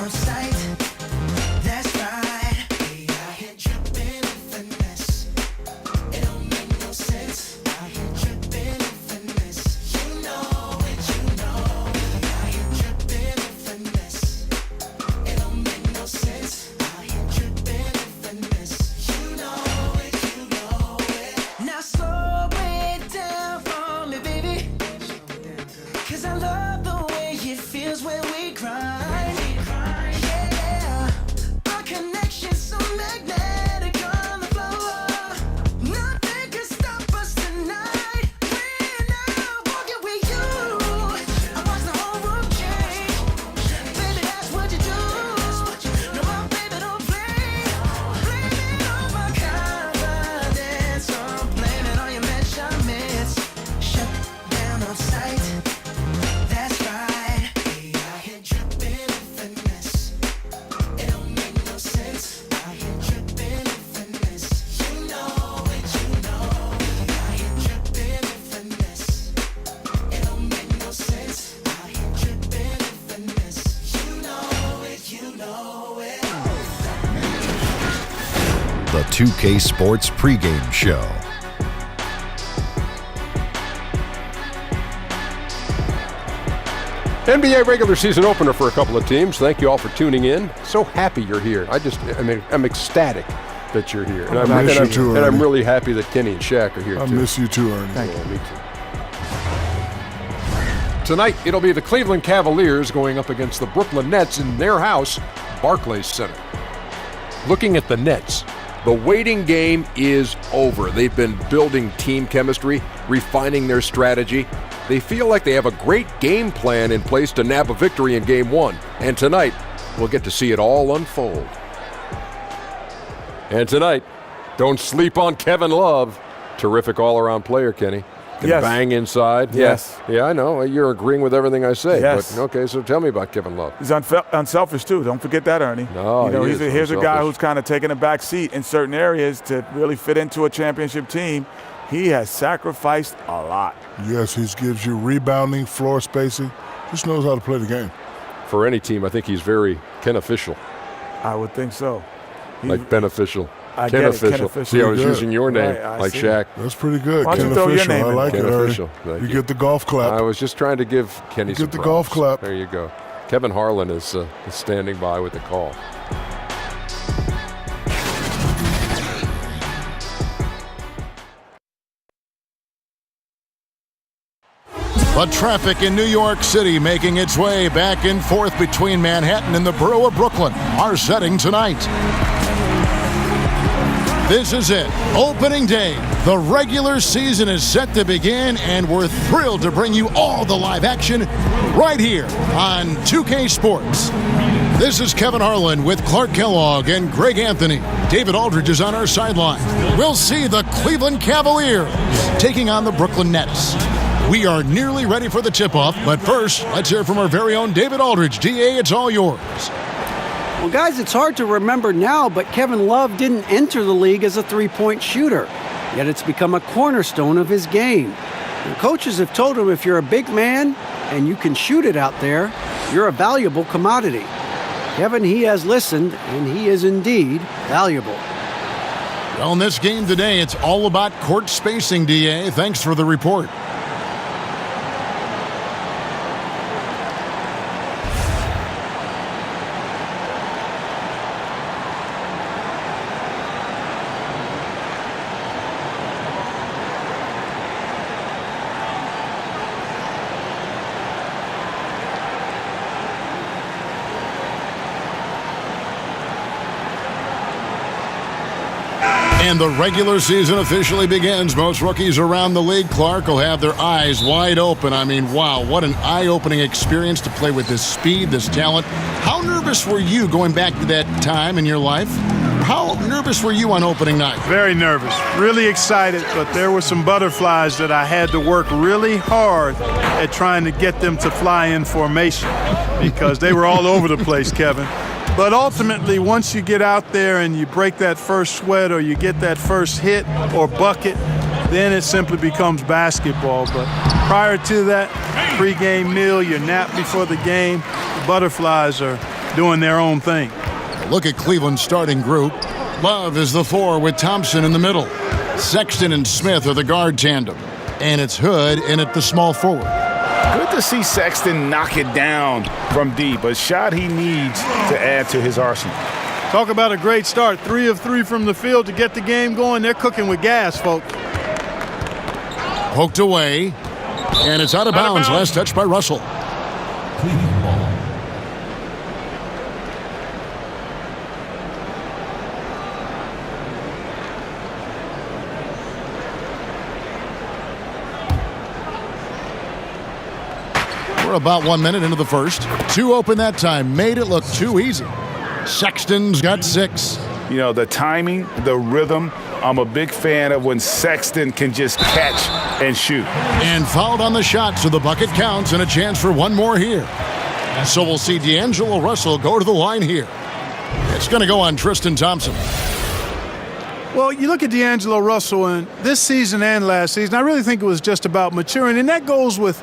on sight. That's right. We out here dripping in finesse. It don't make no sense. Out here dripping in finesse. You know it, you know. We out here dripping in finesse. It don't make no sense. Out here dripping in finesse. You know it, you know it. Now slow it down for me, baby. 'Cause I love the way it feels when we grind. Yeah, our connection's so magnetic on the floor. Nothing can stop us tonight. When I'm walking with you, I watch the whole room change. Baby, that's what you do. No, my baby don't play. Blame it on my confidence. Or blame it on your measurements. Shut down on sight. That's right. We out here dripping in finesse. It don't make no sense. Out here dripping in finesse. You know it, you know. We out here dripping in finesse. It don't make no sense. Out here dripping in finesse. You know it, you know it. The 2K Sports Pregame Show. NBA regular season opener for a couple of teams. Thank you all for tuning in. So happy you're here. I'm ecstatic that you're here. And I'm really happy that Kenny and Shaq are here, I too. miss you too, Ernie. Thank you. Me too. Tonight, it'll be the Cleveland Cavaliers going up against the Brooklyn Nets in their house, Barclays Center. Looking at the Nets, the waiting game is over. They've been building team chemistry, refining their strategy. They feel like they have a great game plan in place to nab a victory in Game 1. And tonight, we'll get to see it all unfold. And tonight, don't sleep on Kevin Love. Terrific all-around player, Kenny. Can Yes. bang inside. Yes. Yeah, I know. You're agreeing with everything I say. Yes. But, okay, so tell me about Kevin Love. He's unselfish, too. Don't forget that, Ernie. No, he is here's a guy unselfish. who's kind of taking a back seat in certain areas to really fit into a championship team. He has sacrificed a lot. Yes, he gives you rebounding, floor spacing. Just knows how to play the game. For any team, I think he's very beneficial. I would think so. Like beneficial. I get it, Beneficial. beneficial. See, I was Good. using your name, Right, I like see. Shaq. That's pretty good. Why don't you Ken throw your Official. name I in like there? it, Ken Ernie. Official. Thank You you. get the golf clap. I was just trying to give Kenny some get the golf props. clap. There you go. Kevin Harlan is standing by with the call. The traffic in New York City making its way back and forth between Manhattan and the borough of Brooklyn. Our setting tonight. This is it. Opening day. The regular season is set to begin, and we're thrilled to bring you all the live action right here on 2K Sports. This is Kevin Harlan with Clark Kellogg and Greg Anthony. David Aldridge is on our sideline. We'll see the Cleveland Cavaliers taking on the Brooklyn Nets. We are nearly ready for the tip-off, but first, let's hear from our very own David Aldridge. DA, it's all yours. Well, guys, it's hard to remember now, but Kevin Love didn't enter the league as a three-point shooter, yet it's become a cornerstone of his game. And coaches have told him if you're a big man and you can shoot it out there, you're a valuable commodity. Kevin, he has listened, and he is indeed valuable. Well, in this game today, it's all about court spacing, DA. Thanks for the report. And the regular season officially begins. Most rookies around the league, Clark, will have their eyes wide open. I mean, wow, what an eye-opening experience to play with this speed, this talent. How nervous were you going back to that time in your life? How nervous were you on opening night? Very nervous, really excited, but there were some butterflies that I had to work really hard at trying to get them to fly in formation because they were all over the place, Kevin. But ultimately, once you get out there and you break that first sweat or you get that first hit or bucket, then it simply becomes basketball. But prior to that, pregame meal, your nap before the game, the butterflies are doing their own thing. Look at Cleveland's starting group. Love is the 4 with Thompson in the middle. Sexton and Smith are the guard tandem. And it's Hood in at the small forward. Good to see Sexton knock it down from deep, a shot he needs to add to his arsenal. Talk about a great start. 3 of 3 from the field to get the game going. They're cooking with gas, folks. Poked away. And it's out of bounds. Last touch by Russell. We're about 1 minute into the first. 2 open that time. Made it look too easy. Sexton's got 6. You know, the timing, the rhythm, I'm a big fan of when Sexton can just catch and shoot. And fouled on the shot, so the bucket counts and a chance for one more here. So we'll see D'Angelo Russell go to the line here. It's going to go on Tristan Thompson. Well, you look at D'Angelo Russell, and this season and last season, I really think it was just about maturing, and that goes with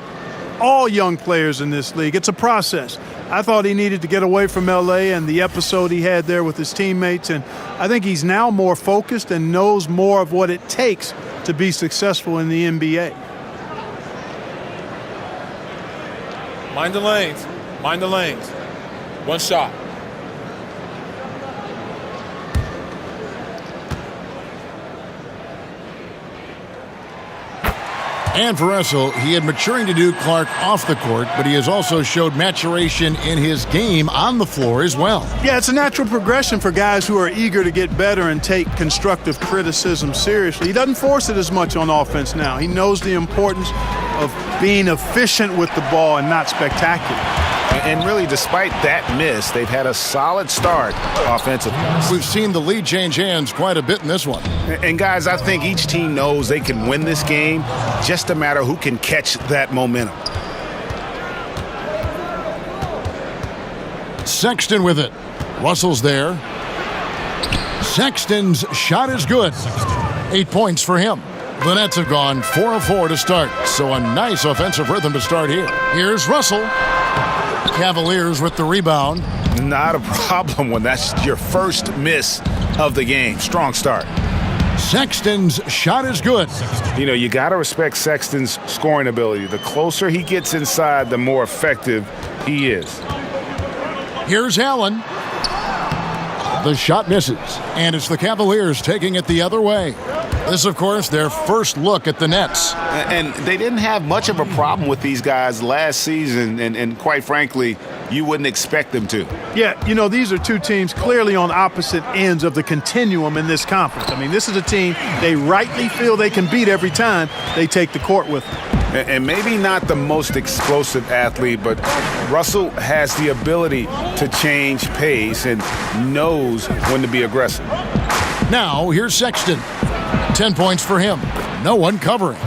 all young players in this league. It's a process. I thought he needed to get away from L.A. and the episode he had there with his teammates, and I think he's now more focused and knows more of what it takes to be successful in the NBA. Mind the lanes. Mind the lanes. One shot. And for Russell, he had maturing to do Clark off the court, but he has also showed maturation in his game on the floor as well. Yeah, it's a natural progression for guys who are eager to get better and take constructive criticism seriously. He doesn't force it as much on offense now. He knows the importance of being efficient with the ball and not spectacular. And really, despite that miss, they've had a solid start offensively. We've seen the lead change hands quite a bit in this one. And guys, I think each team knows they can win this game, just a matter who can catch that momentum. Sexton with it. Russell's there. Sexton's shot is good. 8 points for him. The Nets have gone 4 of 4 to start, so a nice offensive rhythm to start here. Here's Russell. Cavaliers with the rebound. Not a problem when that's your first miss of the game. Strong start. Sexton's shot is good. You know, you got to respect Sexton's scoring ability. The closer he gets inside, the more effective he is. Here's Allen. The shot misses, and it's the Cavaliers taking it the other way. This, of course, their first look at the Nets. And they didn't have much of a problem with these guys last season, and quite frankly, you wouldn't expect them to. Yeah, you know, these are two teams clearly on opposite ends of the continuum in this conference. I mean, this is a team they rightly feel they can beat every time they take the court with them. And maybe not the most explosive athlete, but Russell has the ability to change pace and knows when to be aggressive. Now, here's Sexton. 10 points for him. No one covering.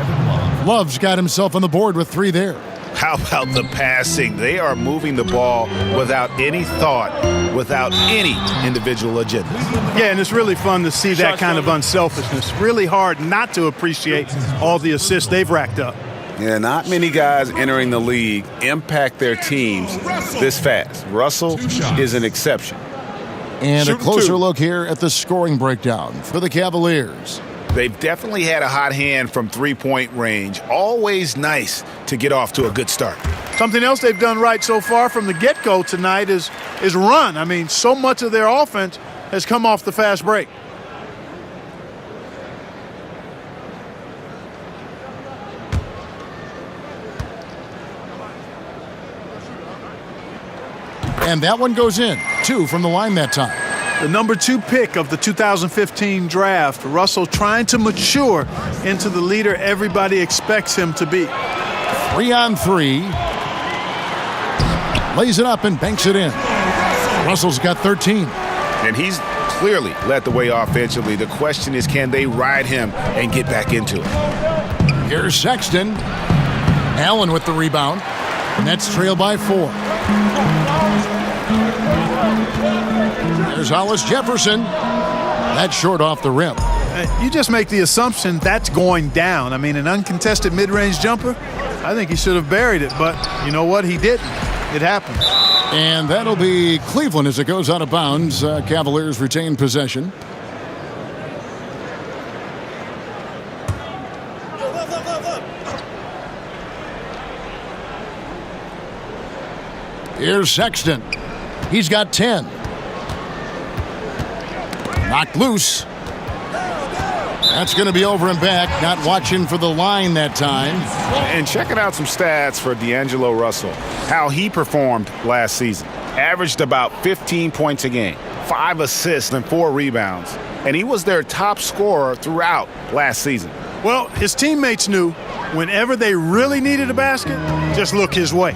Love's got himself on the board with 3 there. How about the passing? They are moving the ball without any thought, without any individual agenda. Yeah, and it's really fun to see that kind of unselfishness. Really hard not to appreciate all the assists they've racked up. Yeah, not many guys entering the league impact their teams this fast. Russell is an exception. And a closer look here at the scoring breakdown for the Cavaliers. They've definitely had a hot hand from three-point range. Always nice to get off to a good start. Something else they've done right so far from the get-go tonight is run. I mean, so much of their offense has come off the fast break. And that one goes in. 2 from the line that time. The number 2 pick of the 2015 draft, Russell trying to mature into the leader everybody expects him to be. 3 on 3. Lays it up and banks it in. Russell's got 13. And he's clearly led the way offensively. The question is, can they ride him and get back into it? Here's Sexton. Allen with the rebound. Nets trail by 4. There's Hollis Jefferson. That's short off the rim. You just make the assumption that's going down. I mean, an uncontested mid-range jumper, I think he should have buried it, but you know what? He didn't. It happens. And that'll be Cleveland as it goes out of bounds. Cavaliers retain possession. Here's Sexton. He's got 10. Knocked loose. That's going to be over and back. Not watching for the line that time. And checking out some stats for D'Angelo Russell. How he performed last season. Averaged about 15 points a game, 5 assists and 4 rebounds. And he was their top scorer throughout last season. Well, his teammates knew whenever they really needed a basket, just look his way.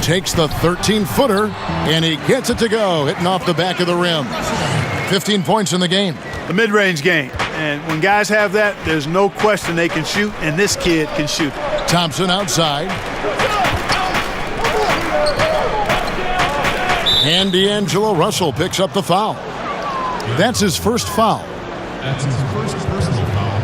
Takes the 13-footer, and he gets it to go, hitting off the back of the rim. 15 points in the game. The mid-range game. And when guys have that, there's no question they can shoot, and this kid can shoot. Thompson outside. And D'Angelo Russell picks up the foul. That's his first foul. That's his first personal foul.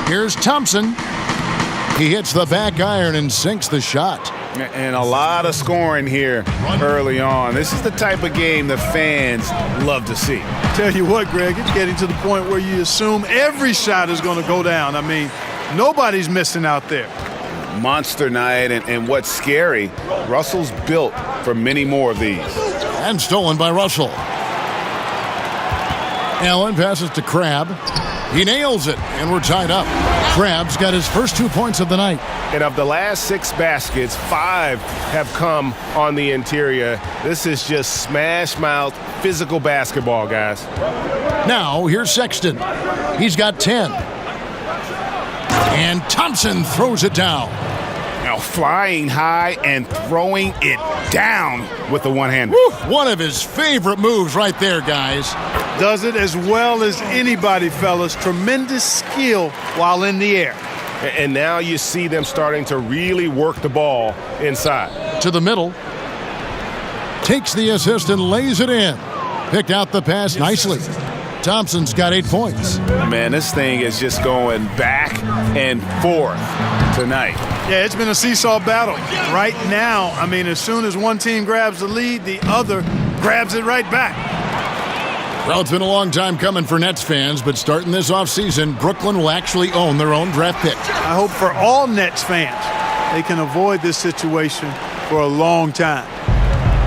Here's Thompson. He hits the back iron and sinks the shot. And a lot of scoring here early on. This is the type of game the fans love to see. Tell you what, Greg, it's getting to the point where you assume every shot is going to go down. I mean, nobody's missing out there. Monster night, and what's scary, Russell's built for many more of these. And stolen by Russell. Allen passes to Crabbe. He nails it, and we're tied up. Crabbe's got his first 2 points of the night. And of the last 6 baskets, 5 have come on the interior. This is just smash-mouth physical basketball, guys. Now, here's Sexton. He's got 10. And Thompson throws it down. Now flying high and throwing it down with the one-hander. One of his favorite moves right there, guys. Does it as well as anybody, fellas. Tremendous skill while in the air. And now you see them starting to really work the ball inside. To the middle. Takes the assist and lays it in. Picked out the pass nicely. Thompson's got 8 points. Man, this thing is just going back and forth tonight. Yeah, it's been a seesaw battle. Right now, I mean, as soon as one team grabs the lead, the other grabs it right back. Well, it's been a long time coming for Nets fans, but starting this offseason, Brooklyn will actually own their own draft pick. I hope for all Nets fans, they can avoid this situation for a long time.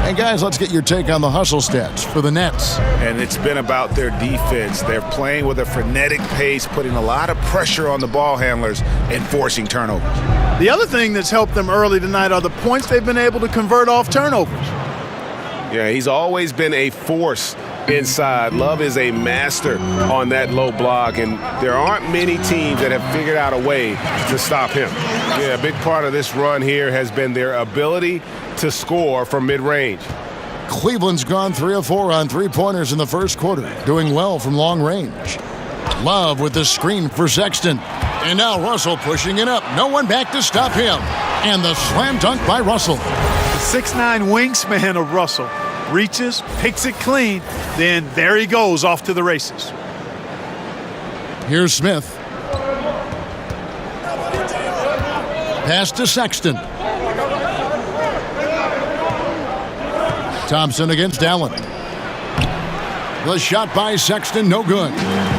And guys, let's get your take on the hustle stats for the Nets. And it's been about their defense. They're playing with a frenetic pace, putting a lot of pressure on the ball handlers and forcing turnovers. The other thing that's helped them early tonight are the points they've been able to convert off turnovers. Yeah, he's always been a force inside. Love is a master on that low block, and there aren't many teams that have figured out a way to stop him. Yeah, a big part of this run here has been their ability to score from mid-range. Cleveland's gone 3 of 4 on three-pointers in the first quarter, doing well from long range. Love with the screen for Sexton. And now Russell pushing it up. No one back to stop him. And the slam dunk by Russell. The 6'9" wingspan of Russell reaches, picks it clean, then there he goes off to the races. Here's Smith. Pass to Sexton. Thompson against Allen. The shot by Sexton, no good.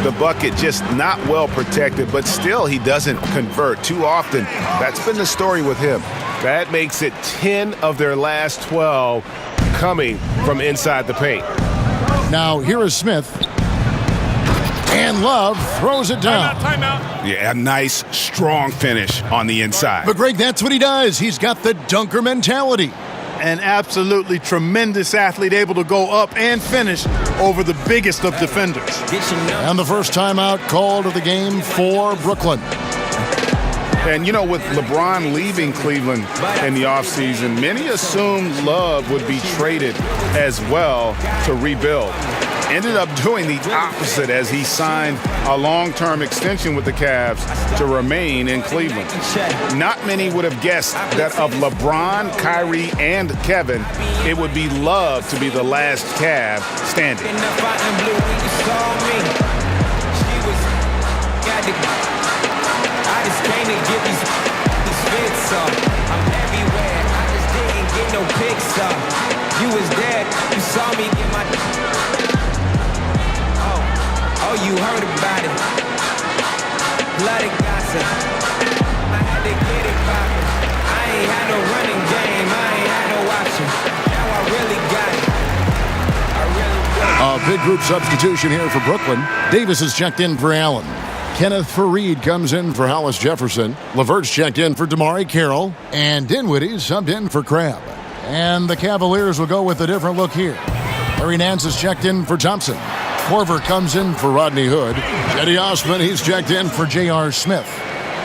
The bucket just not well protected, but still he doesn't convert too often. That's been the story with him. That makes it 10 of their last 12 coming from inside the paint. Now here is Smith. And Love throws it down. Timeout. Yeah, a nice, strong finish on the inside. But Greg, that's what he does. He's got the dunker mentality. An absolutely tremendous athlete, able to go up and finish over the biggest of defenders. And the first timeout called of the game for Brooklyn. And, you know, with LeBron leaving Cleveland in the offseason, many assumed Love would be traded as well to rebuild. Ended up doing the opposite as he signed a long-term extension with the Cavs to remain in Cleveland. Not many would have guessed that of LeBron, Kyrie, and Kevin, it would be Love to be the last Cav standing. saw. You was dead, you saw me get my... Oh, you heard about it. Bloody gossip. I had to get it poppin'. I ain't had no running game, I ain't had no option. Now I really got it. A big group substitution here for Brooklyn. Davis is checked in for Allen. Kenneth Faried comes in for Hollis Jefferson. Levert's checked in for Damari Carroll. And Dinwiddie subbed in for Crabb. And the Cavaliers will go with a different look here. Larry Nance is checked in for Thompson. Korver comes in for Rodney Hood. Eddie Osman, he's checked in for J.R. Smith.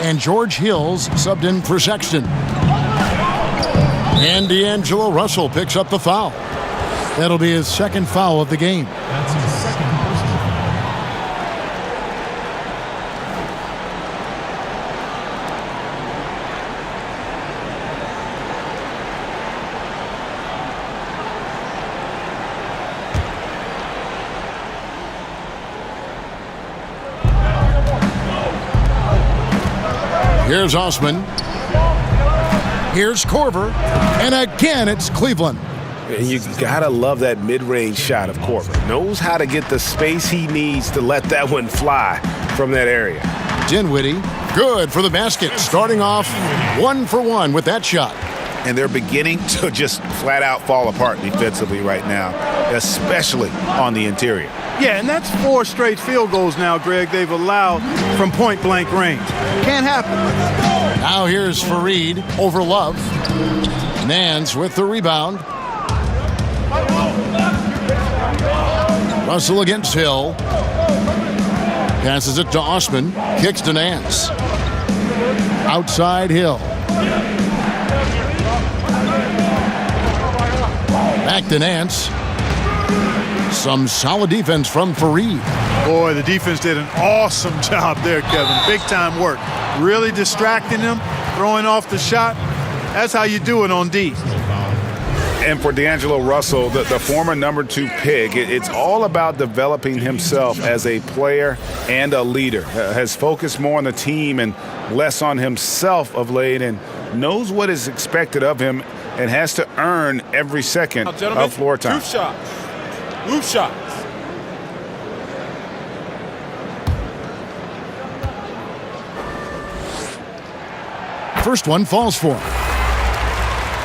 And George Hills subbed in for Sexton. And D'Angelo Russell picks up the foul. That'll be his second foul of the game. That's his second personal Here's Osman. Here's Korver. And again, it's Cleveland. And you gotta love that mid-range shot of Korver. Knows how to get the space he needs to let that one fly from that area. Dinwiddie, good for the basket. Starting off 1 for 1 with that shot. And they're beginning to just flat out fall apart defensively right now, especially on the interior. Yeah, and that's 4 straight field goals now, Greg, they've allowed from point-blank range. Can't happen. Now here's Faried over Love. Nance with the rebound. Russell against Hill. Passes it to Osman. Kicks to Nance. Outside Hill. Back to Nance. Some solid defense from Faried. Boy, the defense did an awesome job there, Kevin. Big time work. Really distracting them, throwing off the shot. That's how you do it on D. And for D'Angelo Russell, the former number 2 pick, it's all about developing himself as a player and a leader. Has focused more on the team and less on himself of late, and knows what is expected of him and has to earn every second of floor time. Roof shots. Roof shots. First one falls for him.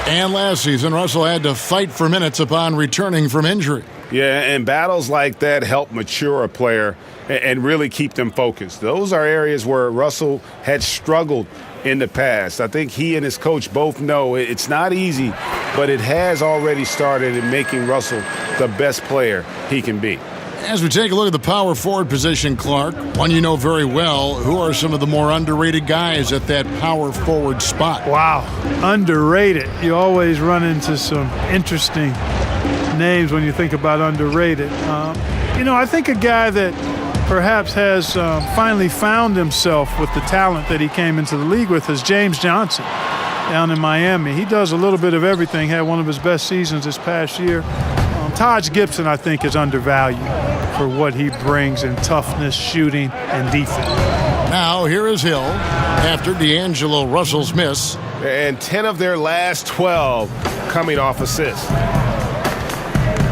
And last season, Russell had to fight for minutes upon returning from injury. Yeah, and battles like that help mature a player and really keep them focused. Those are areas where Russell had struggled in the past. I think he and his coach both know it's not easy, but it has already started in making Russell the best player he can be. As we take a look at the power forward position, Clark, one you know very well, who are some of the more underrated guys at that power forward spot? Wow, underrated. You always run into some interesting names when you think about underrated. I think a guy that perhaps has finally found himself with the talent that he came into the league with is James Johnson down in Miami. He does a little bit of everything, had one of his best seasons this past year. Taj Gibson, I think, is undervalued for what he brings in toughness, shooting, and defense. Now, here is Hill after D'Angelo Russell's miss. And 10 of their last 12 coming off assists.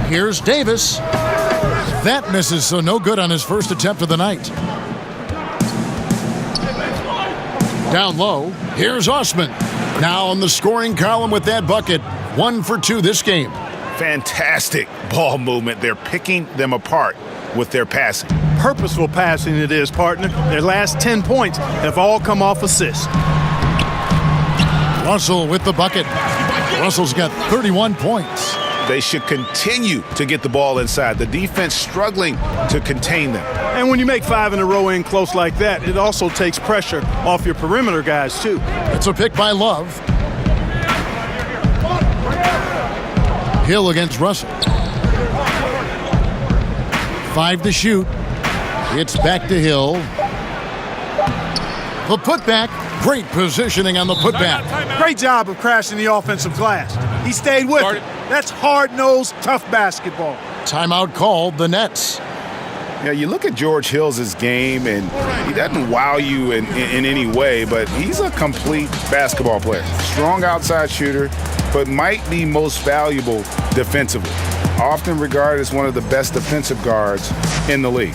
Here's Davis. That misses, so no good on his first attempt of the night. Down low, here's Osman. Now on the scoring column with that bucket. 1 for 2 this game. Fantastic ball movement. They're picking them apart with their passing. Purposeful passing it is, partner. Their last 10 points have all come off assists. Russell with the bucket. Russell's got 31 points. They should continue to get the ball inside. The defense struggling to contain them. And when you make 5 in a row in close like that, it also takes pressure off your perimeter guys, too. It's a pick by Love. Hill against Russell. 5 to shoot. It's back to Hill. The putback. Great positioning on the putback. Great job of crashing the offensive glass. He stayed with it. That's hard-nosed, tough basketball. Timeout called, the Nets. Yeah, you look at George Hill's game, and he doesn't wow you in any way, but he's a complete basketball player. Strong outside shooter, but might be most valuable defensively. Often regarded as one of the best defensive guards in the league.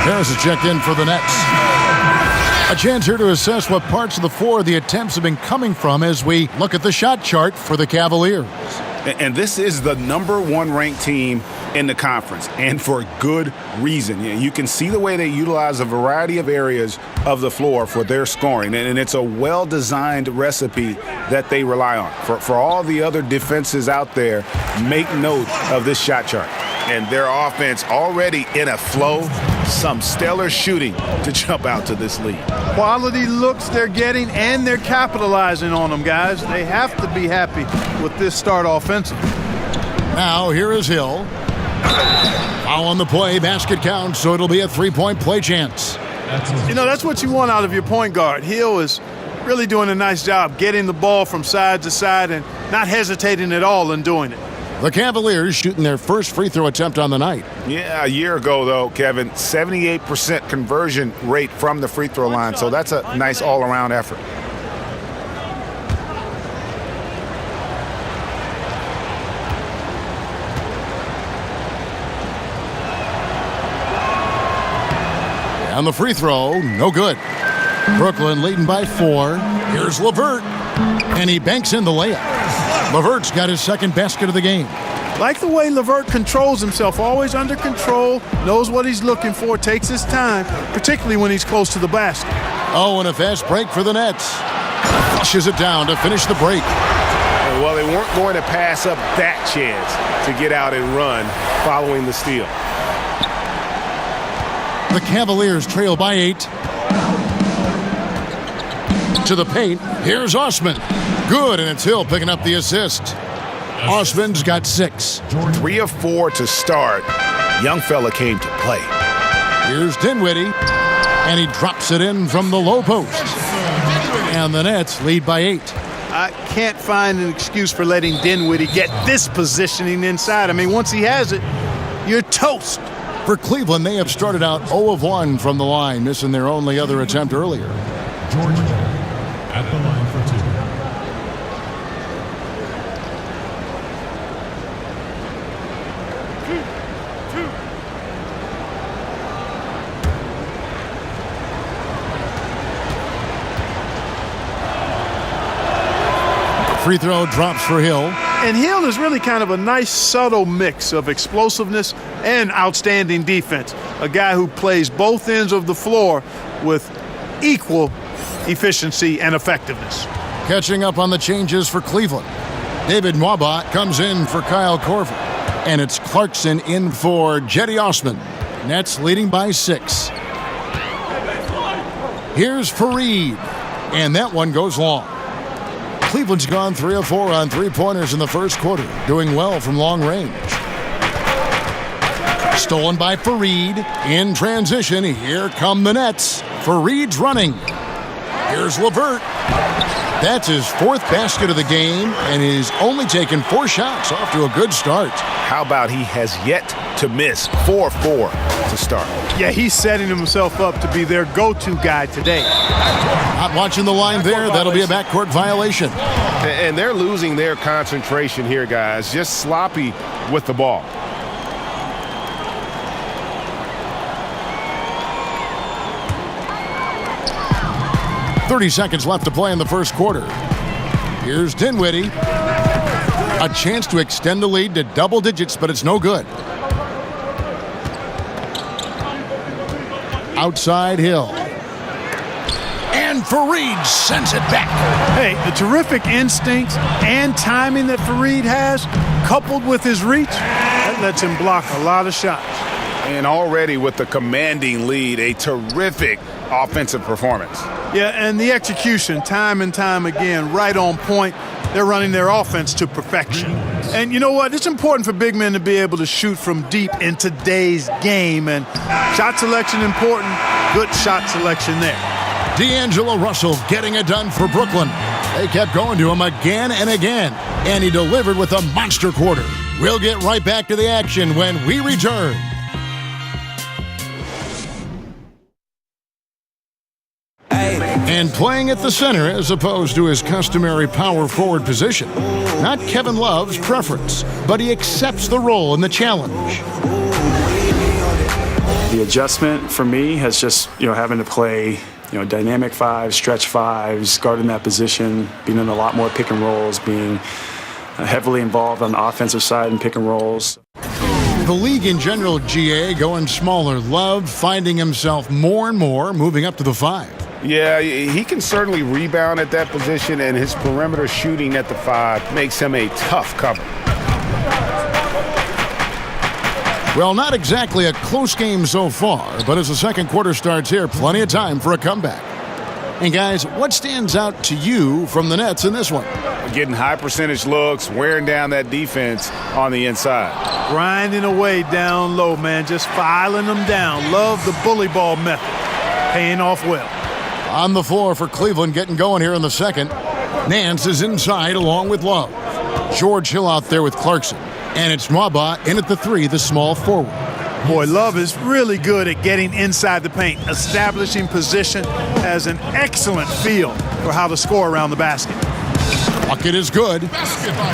Harris is checked in for the Nets. A chance here to assess what parts of the floor the attempts have been coming from as we look at the shot chart for the Cavaliers. And this is the #1 ranked team in the conference, and for good reason. You can see the way they utilize a variety of areas of the floor for their scoring, and it's a well-designed recipe that they rely on. For all the other defenses out there, make note of this shot chart. And their offense already in a flow, some stellar shooting to jump out to this lead. Quality looks they're getting, and they're capitalizing on them, guys. They have to be happy with this start offensively. Now here is Hill. Foul on the play, basket counts, so it'll be a three-point play chance. You know, that's what you want out of your point guard. Hill is really doing a nice job getting the ball from side to side and not hesitating at all in doing it. The Cavaliers shooting their first free throw attempt on the night. Yeah, a year ago, though, Kevin, 78% conversion rate from the free throw line, so that's a nice all-around effort. And the free throw, no good. Brooklyn leading by 4. Here's LeVert, and he banks in the layup. LeVert's got his second basket of the game. Like the way LeVert controls himself, always under control, knows what he's looking for, takes his time, particularly when he's close to the basket. Oh, and a fast break for the Nets. Flushes it down to finish the break. Well, they weren't going to pass up that chance to get out and run following the steal. The Cavaliers trail by 8. To the paint, here's Osman. Good, and it's Hill picking up the assist. Osman's got 6. 3 of 4 to start. Young fella came to play. Here's Dinwiddie, and he drops it in from the low post. And the Nets lead by 8. I can't find an excuse for letting Dinwiddie get this positioning inside. I mean, once he has it, you're toast. For Cleveland, they have started out 0 of 1 from the line, missing their only other attempt earlier. Jordan at the line for 2. Free throw drops for Hill. And Hill is really kind of a nice, subtle mix of explosiveness and outstanding defense. A guy who plays both ends of the floor with equal efficiency and effectiveness. Catching up on the changes for Cleveland. David Nwaba comes in for Kyle Korver. And it's Clarkson in for Jetty Osman. Nets leading by 6. Here's Fareed. And that one goes long. Cleveland's gone 3 of 4 on three-pointers in the first quarter, doing well from long range. Stolen by Fareed. In transition, here come the Nets. Fareed's running. Here's LeVert. That's his 4th basket of the game, and he's only taken 4 shots, off to a good start. How about he has yet to miss 4 of 4 to start? Yeah, he's setting himself up to be their go-to guy today. Not watching the line there. That'll be a backcourt violation. And they're losing their concentration here, guys. Just sloppy with the ball. .30 seconds left to play in the first quarter. Here's Dinwiddie. A chance to extend the lead to double digits, but it's no good. Outside Hill. And Fareed sends it back. Hey, the terrific instincts and timing that Fareed has, coupled with his reach, that lets him block a lot of shots. And already with the commanding lead, a terrific offensive performance. Yeah, and the execution, time and time again, right on point. They're running their offense to perfection. And you know what? It's important for big men to be able to shoot from deep in today's game. And shot selection important, good shot selection there. D'Angelo Russell getting it done for Brooklyn. They kept going to him again and again, and he delivered with a monster quarter. We'll get right back to the action when we return. And playing at the center as opposed to his customary power forward position. Not Kevin Love's preference, but he accepts the role and the challenge. The adjustment for me has just, having to play, dynamic fives, stretch fives, guarding that position, being in a lot more pick and rolls, being heavily involved on the offensive side in pick and rolls. The league in general, GA, going smaller. Love finding himself more and more moving up to the 5. Yeah, he can certainly rebound at that position, and his perimeter shooting at the 5 makes him a tough cover. Well, not exactly a close game so far, but as the second quarter starts here, plenty of time for a comeback. And guys, what stands out to you from the Nets in this one? Getting high percentage looks, wearing down that defense on the inside. Grinding away down low, man, just filing them down. Love the bully ball method. Paying off well. On the floor for Cleveland getting going here in the second. Nance is inside along with Love. George Hill out there with Clarkson. And it's Nwaba in at the 3, the small forward. Boy, Love is really good at getting inside the paint, establishing position, has an excellent feel for how to score around the basket. Bucket is good.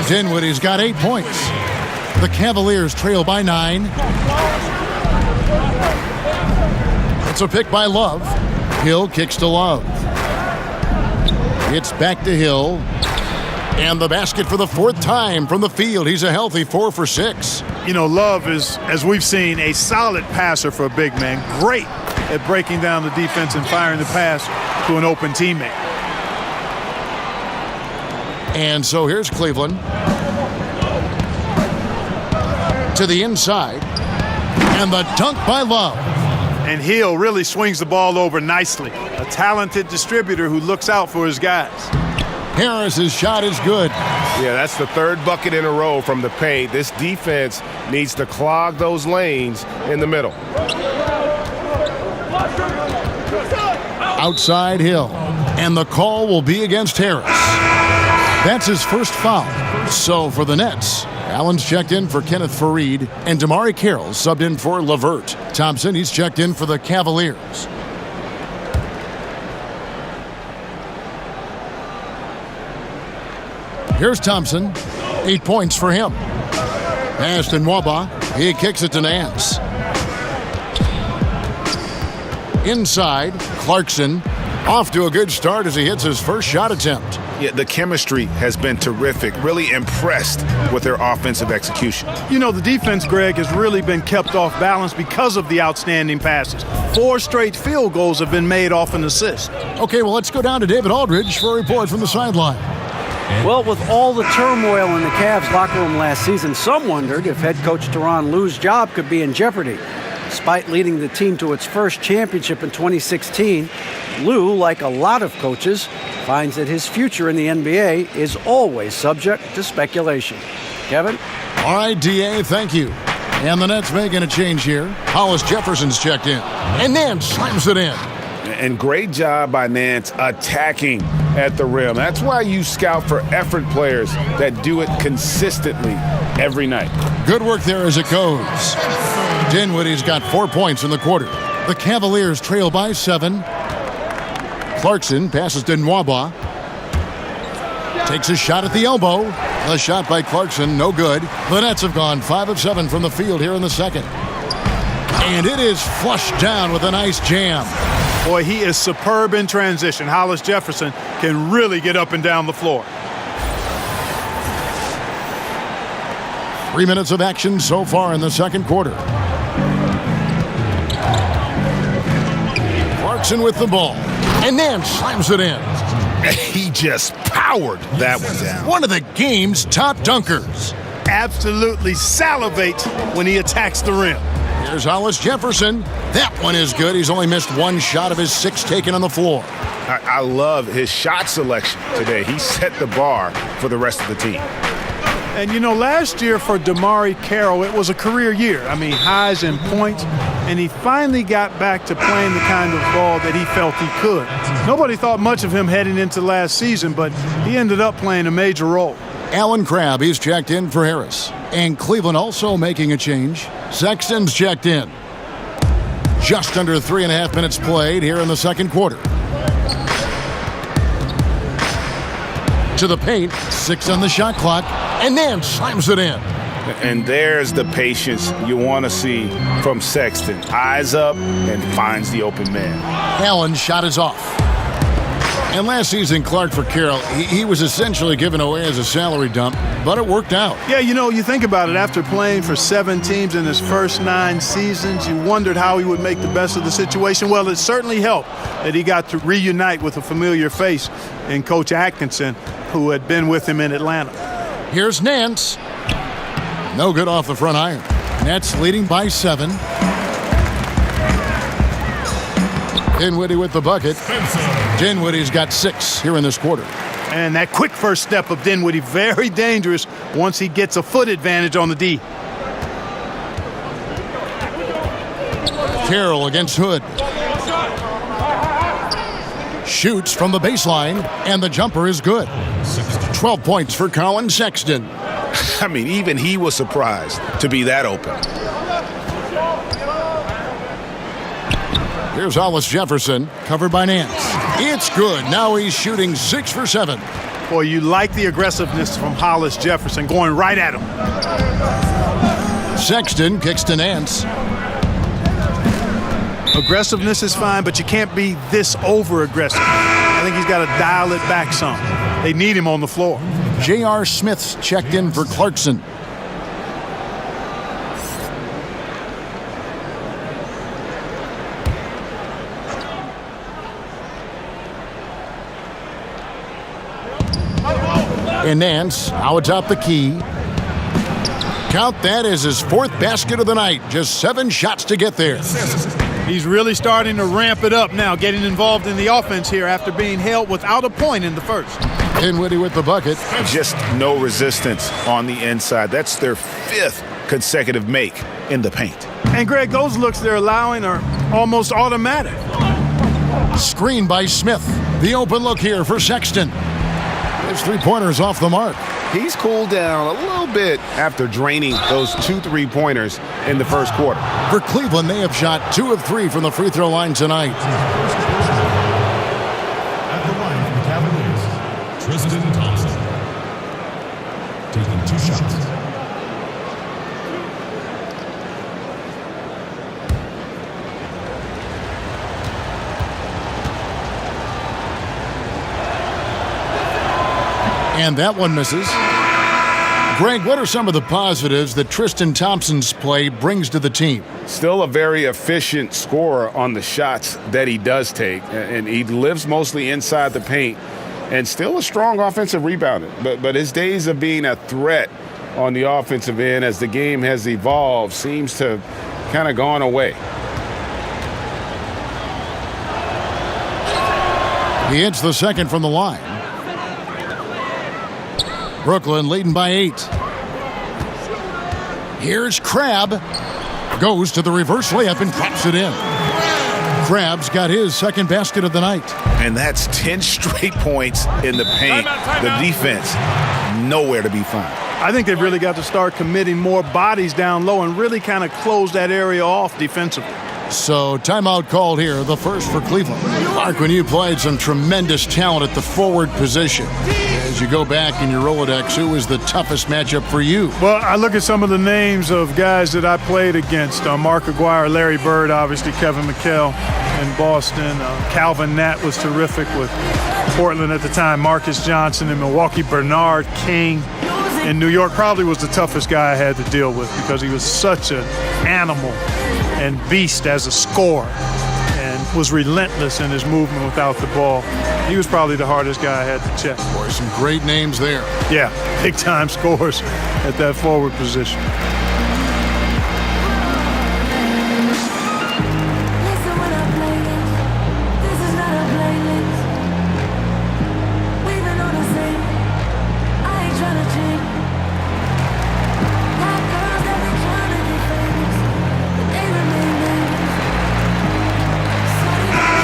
Dinwiddie's got 8 points. The Cavaliers trail by 9. It's a pick by Love. Hill kicks to Love. It's back to Hill. And the basket for the 4th time from the field. He's a healthy 4 for 6. Love is, as we've seen, a solid passer for a big man. Great at breaking down the defense and firing the pass to an open teammate. And so here's Cleveland. To the inside. And the dunk by Love. And Hill really swings the ball over nicely. A talented distributor who looks out for his guys. Harris's shot is good. Yeah, that's the 3rd bucket in a row from the paint. This defense needs to clog those lanes in the middle. Outside Hill. And the call will be against Harris. That's his first foul. So for the Nets, Allen's checked in for Kenneth Fareed, and Damari Carroll subbed in for LeVert. Thompson, he's checked in for the Cavaliers. Here's Thompson. 8 points for him. Pass to Nwaba. He kicks it to Nance. Inside, Clarkson. Off to a good start as he hits his first shot attempt. Yeah, the chemistry has been terrific. Really impressed with their offensive execution. The defense, Greg, has really been kept off balance because of the outstanding passes. 4 straight field goals have been made off an assist. Okay, well, let's go down to David Aldridge for a report from the sideline. Well, with all the turmoil in the Cavs locker room last season, some wondered if head coach Tyronn Lue's job could be in jeopardy. Despite leading the team to its first championship in 2016, Lue, like a lot of coaches, finds that his future in the NBA is always subject to speculation. Kevin? All right, DA, thank you. And the Nets making a change here. Hollis Jefferson's checked in. And Nance slams it in. And great job by Nance attacking at the rim. That's why you scout for effort players that do it consistently every night. Good work there as it goes. Dinwiddie's got 4 points in the quarter. The Cavaliers trail by 7. Clarkson passes to Nwaba. Takes a shot at the elbow. The shot by Clarkson, no good. The Nets have gone 5 of 7 from the field here in the second. And it is flushed down with a nice jam. Boy, he is superb in transition. Hollis Jefferson can really get up and down the floor. 3 minutes of action so far in the second quarter. Clarkson with the ball. And Nance slams it in. He just powered that one down. One of the game's top dunkers. Absolutely salivates when he attacks the rim. Here's Hollis Jefferson. That one is good. He's only missed one shot of his 6 taken on the floor. I love his shot selection today. He set the bar for the rest of the team. And, you know, last year for Damari Carroll, it was a career year. I mean, highs and points. And he finally got back to playing the kind of ball that he felt he could. Nobody thought much of him heading into last season, but he ended up playing a major role. Alan Crabb, he's checked in for Harris. And Cleveland also making a change. Sexton's checked in. Just under 3.5 minutes played here in the second quarter. To the paint, 6 on the shot clock, and Nance slams it in. And there's the patience you want to see from Sexton. Eyes up and finds the open man. Allen's shot is off. And last season, Clark, for Carroll, he was essentially given away as a salary dump, but it worked out. Yeah, you know, you think about it. After playing for 7 teams in his first 9 seasons, you wondered how he would make the best of the situation. Well, it certainly helped that he got to reunite with a familiar face in Coach Atkinson, who had been with him in Atlanta. Here's Nance. No good off the front iron. Nets leading by 7. Dinwiddie with the bucket. Dinwiddie's got 6 here in this quarter. And that quick first step of Dinwiddie, very dangerous once he gets a foot advantage on the D. Carroll against Hood. Shoots from the baseline, and the jumper is good. 12 points for Colin Sexton. I mean, even he was surprised to be that open. Here's Hollis Jefferson, covered by Nance. It's good. Now he's shooting 6 for 7. Boy, you like the aggressiveness from Hollis Jefferson, going right at him. Sexton kicks to Nance. Aggressiveness is fine, but you can't be this over-aggressive. I think he's got to dial it back some. They need him on the floor. J.R. Smith's checked in for Clarkson. And Nance out atop the key. Count that as his 4th basket of the night. Just 7 shots to get there. He's really starting to ramp it up now, getting involved in the offense here after being held without a point in the first. Dinwiddie with the bucket. Just no resistance on the inside. That's their 5th consecutive make in the paint. And, Greg, those looks they're allowing are almost automatic. Screen by Smith. The open look here for Sexton. His 3-pointers off the mark. He's cooled down a little bit after draining those 2 3-pointers in the first quarter. For Cleveland, they have shot 2 of 3 from the free throw line tonight. At the line for the Cavaliers, Tristan Thompson. Taking 2 shots. And that one misses. Greg, what are some of the positives that Tristan Thompson's play brings to the team? Still a very efficient scorer on the shots that he does take, and he lives mostly inside the paint, and still a strong offensive rebounder. But his days of being a threat on the offensive end as the game has evolved seems to kind of gone away. He hits the second from the line. Brooklyn leading by 8. Here's Crabb. Goes to the reverse layup and drops it in. Crabb's got his 2nd basket of the night. And that's 10 straight points in the paint. The defense, nowhere to be found. I think they've really got to start committing more bodies down low and really kind of close that area off defensively. So timeout called here, the first for Cleveland. Mark, when you played some tremendous talent at the forward position, as you go back in your Rolodex, who was the toughest matchup for you? Well, I look at some of the names of guys that I played against. Mark Aguirre, Larry Bird, obviously Kevin McHale in Boston. Calvin Nat was terrific with Portland at the time. Marcus Johnson in Milwaukee. Bernard King in New York probably was the toughest guy I had to deal with because he was such an animal and beast as a scorer. And was relentless in his movement without the ball. He was probably the hardest guy I had to check. Boy, some great names there. Yeah, big-time scores at that forward position.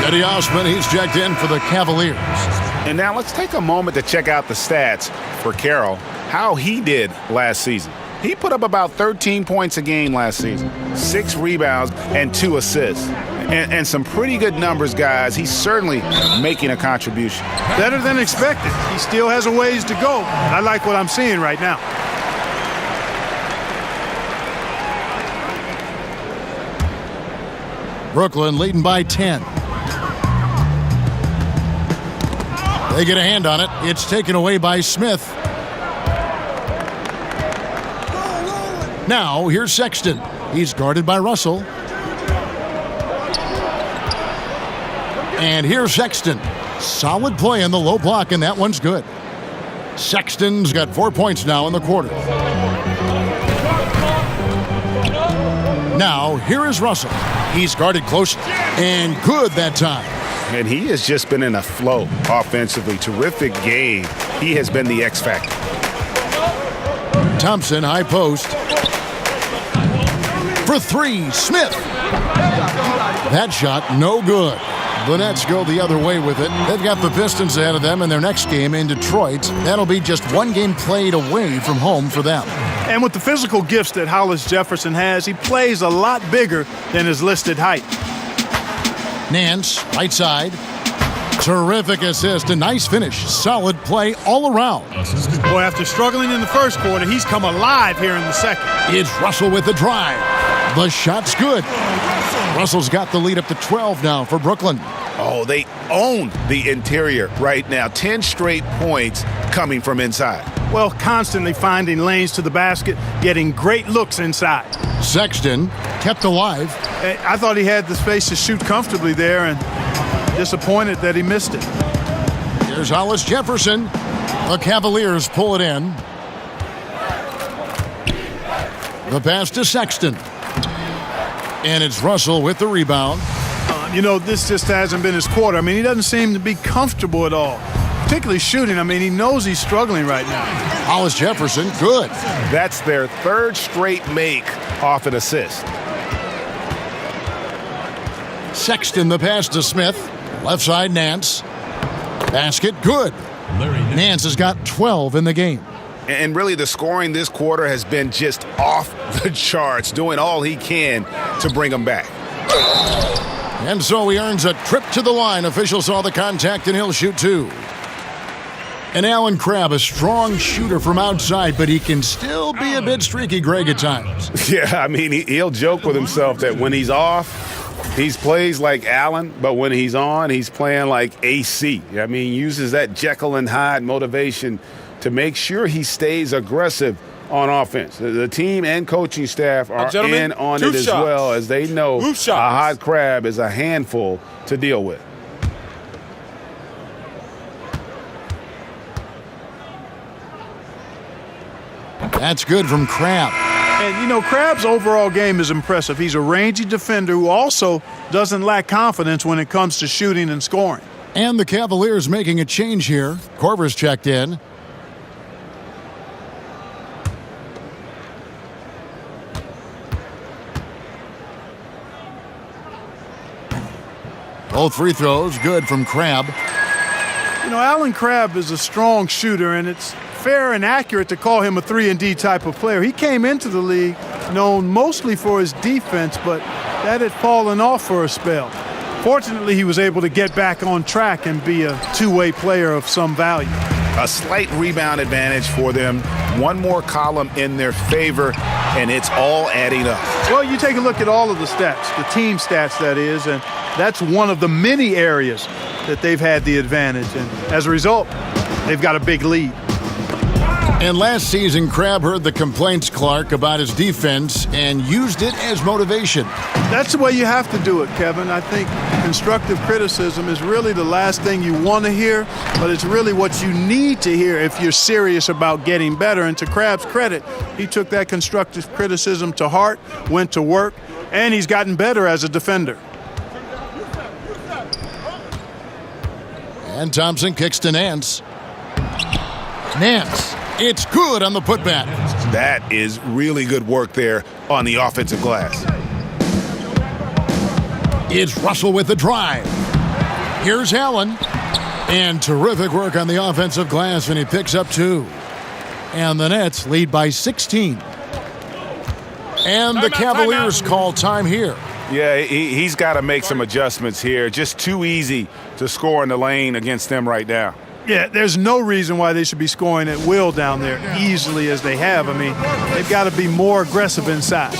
Eddie Osman, he's checked in for the Cavaliers. And now let's take a moment to check out the stats for Carroll, how he did last season. He put up about 13 points a game last season, 6 rebounds and 2 assists. And some pretty good numbers, guys. He's certainly making a contribution. Better than expected. He still has a ways to go. I like what I'm seeing right now. Brooklyn leading by 10. They get a hand on it. It's taken away by Smith. Now, here's Sexton. He's guarded by Russell. And here's Sexton. Solid play in the low block, and that one's good. Sexton's got 4 points now in the quarter. Now, here is Russell. He's guarded closely, and good that time. And he has just been in a flow offensively. Terrific game. He has been the X factor. Thompson, high post. For 3, Smith. That shot, no good. The Nets go the other way with it. They've got the Pistons ahead of them in their next game in Detroit. That'll be just 1 game played away from home for them. And with the physical gifts that Hollis Jefferson has, he plays a lot bigger than his listed height. Nance, right side. Terrific assist, a nice finish. Solid play all around. Boy, after struggling in the first quarter, he's come alive here in the second. It's Russell with the drive. The shot's good. Russell's got the lead up to 12 now for Brooklyn. Oh, they own the interior right now. 10 straight points coming from inside. Well, constantly finding lanes to the basket, getting great looks inside. Sexton kept alive. I thought he had the space to shoot comfortably there, and disappointed that he missed it. Here's Hollis Jefferson. The Cavaliers pull it in. The pass to Sexton. And it's Russell with the rebound. You know, this just hasn't been his quarter. I mean, he doesn't seem to be comfortable at all, particularly shooting. I mean, he knows he's struggling right now. Hollis Jefferson, good. That's their 3rd straight make off an assist. Sexton, the pass to Smith. Left side, Nance. Basket, good. Nance has got 12 in the game. And really, the scoring this quarter has been just off the charts, doing all he can to bring them back. And so he earns a trip to the line. Officials saw the contact, and he'll shoot 2. And Allen Crabbe, a strong shooter from outside, but he can still be a bit streaky, Greg, at times. Yeah, I mean, he'll joke with himself that when he's off, he plays like Allen, but when he's on, he's playing like AC. I mean, he uses that Jekyll and Hyde motivation to make sure he stays aggressive on offense. The team and coaching staff are in on it as well, as they know a hot crab is a handful to deal with. That's good from Crabbe. And, you know, Crabbe's overall game is impressive. He's a rangy defender who also doesn't lack confidence when it comes to shooting and scoring. And the Cavaliers making a change here. Korver's checked in. Both free throws good from Crabbe. You know, Allen Crabbe is a strong shooter, and it's fair and accurate to call him a 3-and-D type of player. He came into the league known mostly for his defense, but that had fallen off for a spell. Fortunately, he was able to get back on track and be a two-way player of some value. A slight rebound advantage for them. One more column in their favor, and it's all adding up. Well, you take a look at all of the stats, the team stats, that is, and that's one of the many areas that they've had the advantage. And as a result, they've got a big lead. And last season, Crabb heard the complaints, Clark, about his defense and used it as motivation. That's the way you have to do it, Kevin. I think constructive criticism is really the last thing you want to hear, but it's really what you need to hear if you're serious about getting better. And to Crabb's credit, he took that constructive criticism to heart, went to work, and he's gotten better as a defender. And Thompson kicks to Nance. Nance, it's good on the putback. That is really good work there on the offensive glass. It's Russell with the drive. Here's Allen. And terrific work on the offensive glass, and he picks up 2. And the Nets lead by 16. And the Cavaliers call time here. Yeah, he's got to make some adjustments here. Just too easy to score in the lane against them right now. Yeah, there's no reason why they should be scoring at will down there easily as they have. I mean, they've got to be more aggressive inside.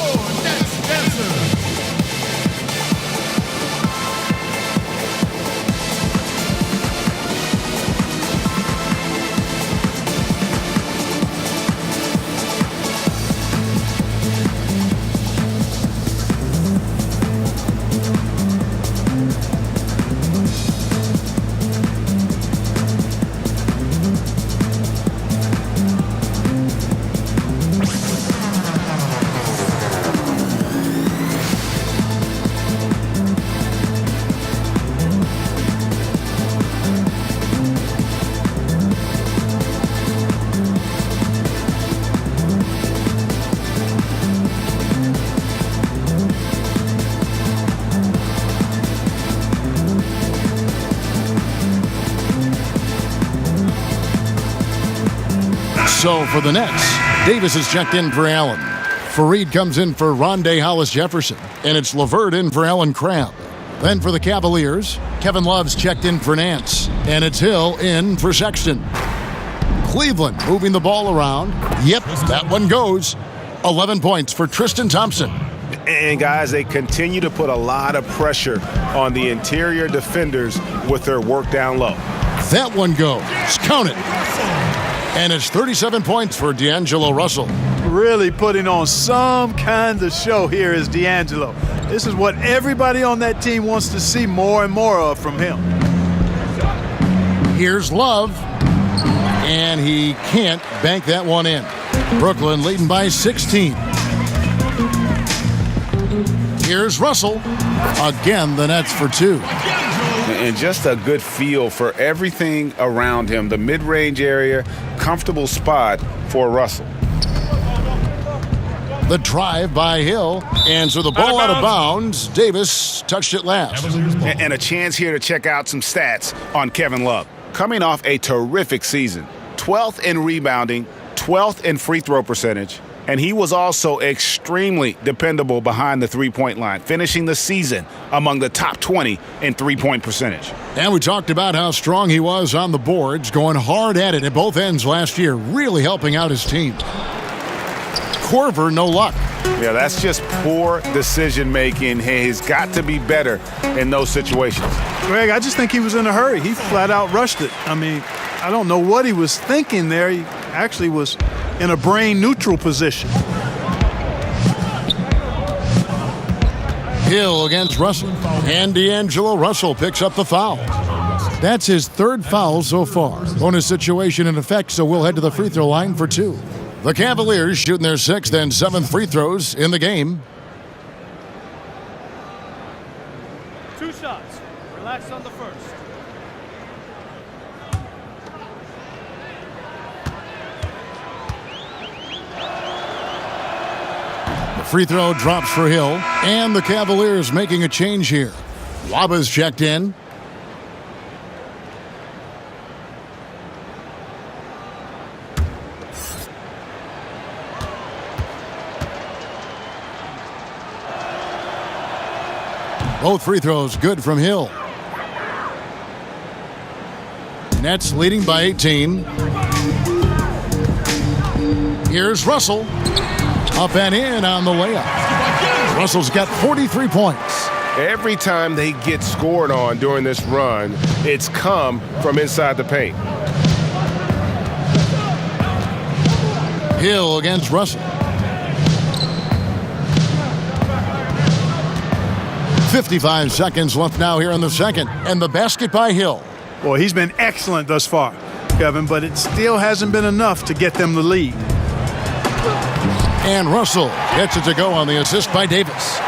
So for the Nets, Davis is checked in for Allen. Fareed comes in for Rondé Hollis-Jefferson. And it's LeVert in for Allen Crabb. Then for the Cavaliers, Kevin Love's checked in for Nance. And it's Hill in for Sexton. Cleveland moving the ball around. Yep, that one goes. 11 points for Tristan Thompson. And guys, they continue to put a lot of pressure on the interior defenders with their work down low. That one goes. Count it. And it's 37 points for D'Angelo Russell. Really putting on some kind of show here is D'Angelo. This is what everybody on that team wants to see more and more of from him. Here's Love. And he can't bank that one in. Brooklyn leading by 16. Here's Russell. Again, the Nets for 2. And just a good feel for everything around him. The mid-range area, comfortable spot for Russell. The drive by Hill. And so the ball out of bounds. Davis touched it last. And a chance here to check out some stats on Kevin Love. Coming off a terrific season. 12th in rebounding, 12th in free throw percentage. And he was also extremely dependable behind the three-point line, finishing the season among the top 20 in three-point percentage. And we talked about how strong he was on the boards, going hard at it at both ends last year, really helping out his team. Korver, no luck. Yeah, that's just poor decision-making. He's got to be better in those situations. Greg, I just think he was in a hurry. He flat out rushed it. I mean, I don't know what he was thinking there. He actually was in a brain-neutral position. Hill against Russell. And D'Angelo Russell picks up the foul. That's his 3rd foul so far. Bonus situation in effect, so we'll head to the free throw line for 2. The Cavaliers shooting their 6th and 7th free throws in the game. 2 shots. Relax on the first. Free throw drops for Hill, and the Cavaliers making a change here. Waba's checked in. Both free throws good from Hill. Nets leading by 18. Here's Russell. Up and in on the layup. Russell's got 43 points. Every time they get scored on during this run, it's come from inside the paint. Hill against Russell. 55 seconds left now here in the second. And the basket by Hill. Boy, he's been excellent thus far, Kevin, but it still hasn't been enough to get them the lead. And Russell gets it to go on the assist by Davis.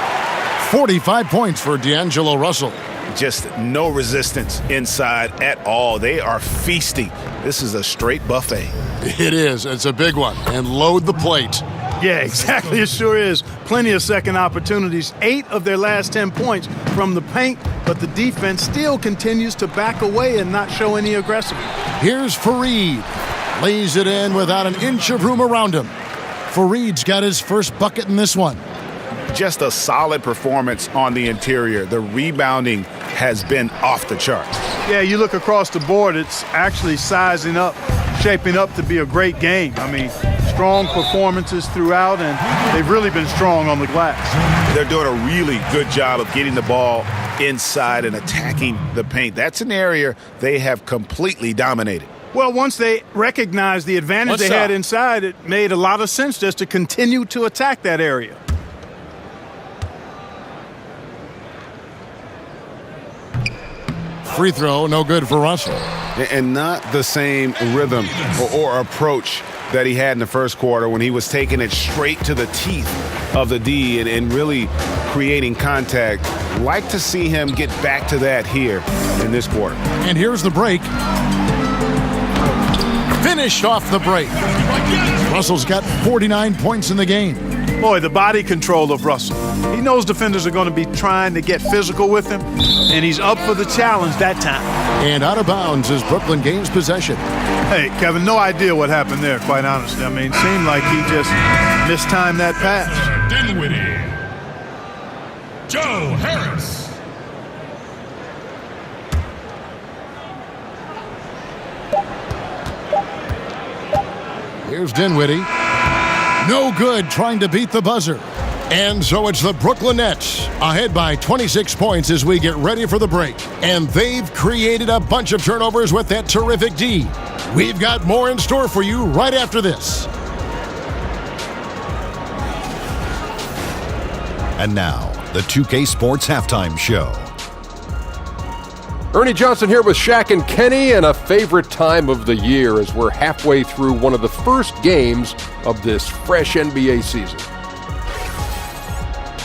45 points for D'Angelo Russell. Just no resistance inside at all. They are feasting. This is a straight buffet. It is. It's a big one. And load the plate. Yeah, exactly. It sure is. Plenty of second opportunities. 8 of their last 10 points from the paint, but the defense still continues to back away and not show any aggressiveness. Here's Fareed. Lays it in without an inch of room around him. Fareed's got his first bucket in this one. Just a solid performance on the interior. The rebounding has been off the charts. Yeah, you look across the board, it's actually sizing up, shaping up to be a great game. I mean, strong performances throughout, and they've really been strong on the glass. They're doing a really good job of getting the ball inside and attacking the paint. That's an area they have completely dominated. Well, once they recognized the advantage they had inside, it made a lot of sense just to continue to attack that area. Free throw, no good for Russell. And not the same rhythm or approach that he had in the first quarter when he was taking it straight to the teeth of the D and really creating contact. Like to see him get back to that here in this quarter. And here's the break. Finished off the break. Russell's got 49 points in the game. Boy, the body control of Russell. He knows defenders are going to be trying to get physical with him, and he's up for the challenge that time. And out of bounds as Brooklyn gains possession. Hey, Kevin, no idea what happened there, quite honestly. I mean, it seemed like he just mistimed that pass. Dinwiddie. Joe Harris. Here's Dinwiddie. No good trying to beat the buzzer. And so it's the Brooklyn Nets ahead by 26 points as we get ready for the break. And they've created a bunch of turnovers with that terrific D. We've got more in store for you right after this. And now, the 2K Sports Halftime Show. Ernie Johnson here with Shaq and Kenny, and a favorite time of the year as we're halfway through one of the first games of this fresh NBA season.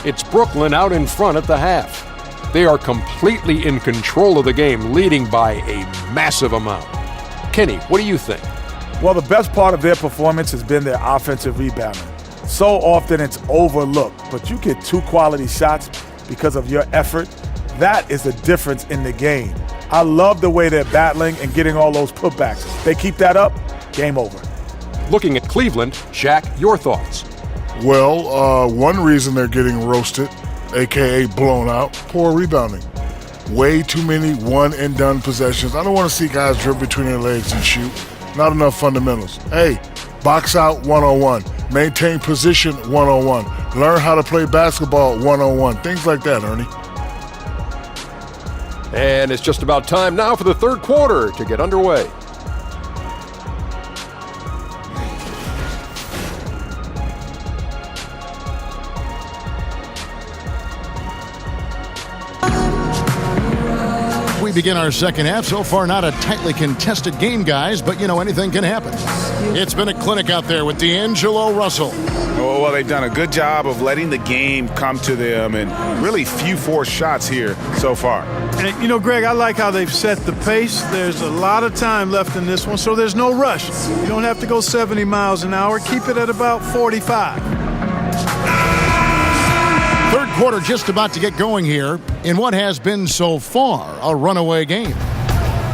It's Brooklyn out in front at the half. They are completely in control of the game, leading by a massive amount. Kenny, what do you think? Well, the best part of their performance has been their offensive rebounding. So often it's overlooked, but you get 2 quality shots because of your effort. That is the difference in the game. I love the way they're battling and getting all those putbacks. They keep that up, game over. Looking at Cleveland, Shaq, your thoughts? Well, one reason they're getting roasted, a.k.a. blown out, poor rebounding. Way too many one-and-done possessions. I don't want to see guys dribble between their legs and shoot. Not enough fundamentals. Hey, box out 101. Maintain position 101. Learn how to play basketball 101. Things like that, Ernie. And it's just about time now for the third quarter to get underway. We begin our second half. So far, not a tightly contested game, guys, but you know, anything can happen. It's been a clinic out there with D'Angelo Russell. Well, they've done a good job of letting the game come to them and really few forced shots here so far. And, you know, Greg, I like how they've set the pace. There's a lot of time left in this one, so there's no rush. You don't have to go 70 miles an hour. Keep it at about 45. Third quarter just about to get going here in what has been so far a runaway game.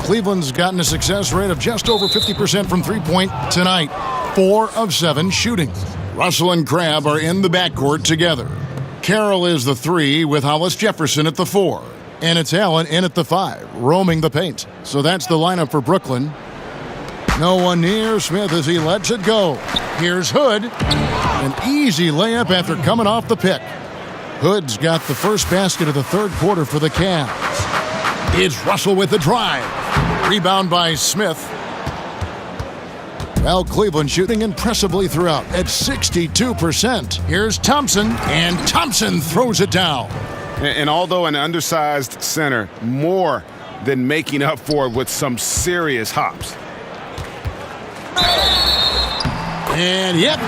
Cleveland's gotten a success rate of just over 50% from three-point tonight. 4 of 7 shooting. Russell and Crabbe are in the backcourt together. Carroll is the 3 with Hollis Jefferson at the 4. And it's Allen in at the 5, roaming the paint. So that's the lineup for Brooklyn. No one near Smith as he lets it go. Here's Hood. An easy layup after coming off the pick. Hood's got the first basket of the third quarter for the Cavs. It's Russell with the drive. Rebound by Smith. Well, Cleveland shooting impressively throughout at 62%. Here's Thompson, and Thompson throws it down. And although an undersized center, more than making up for it with some serious hops. And yep,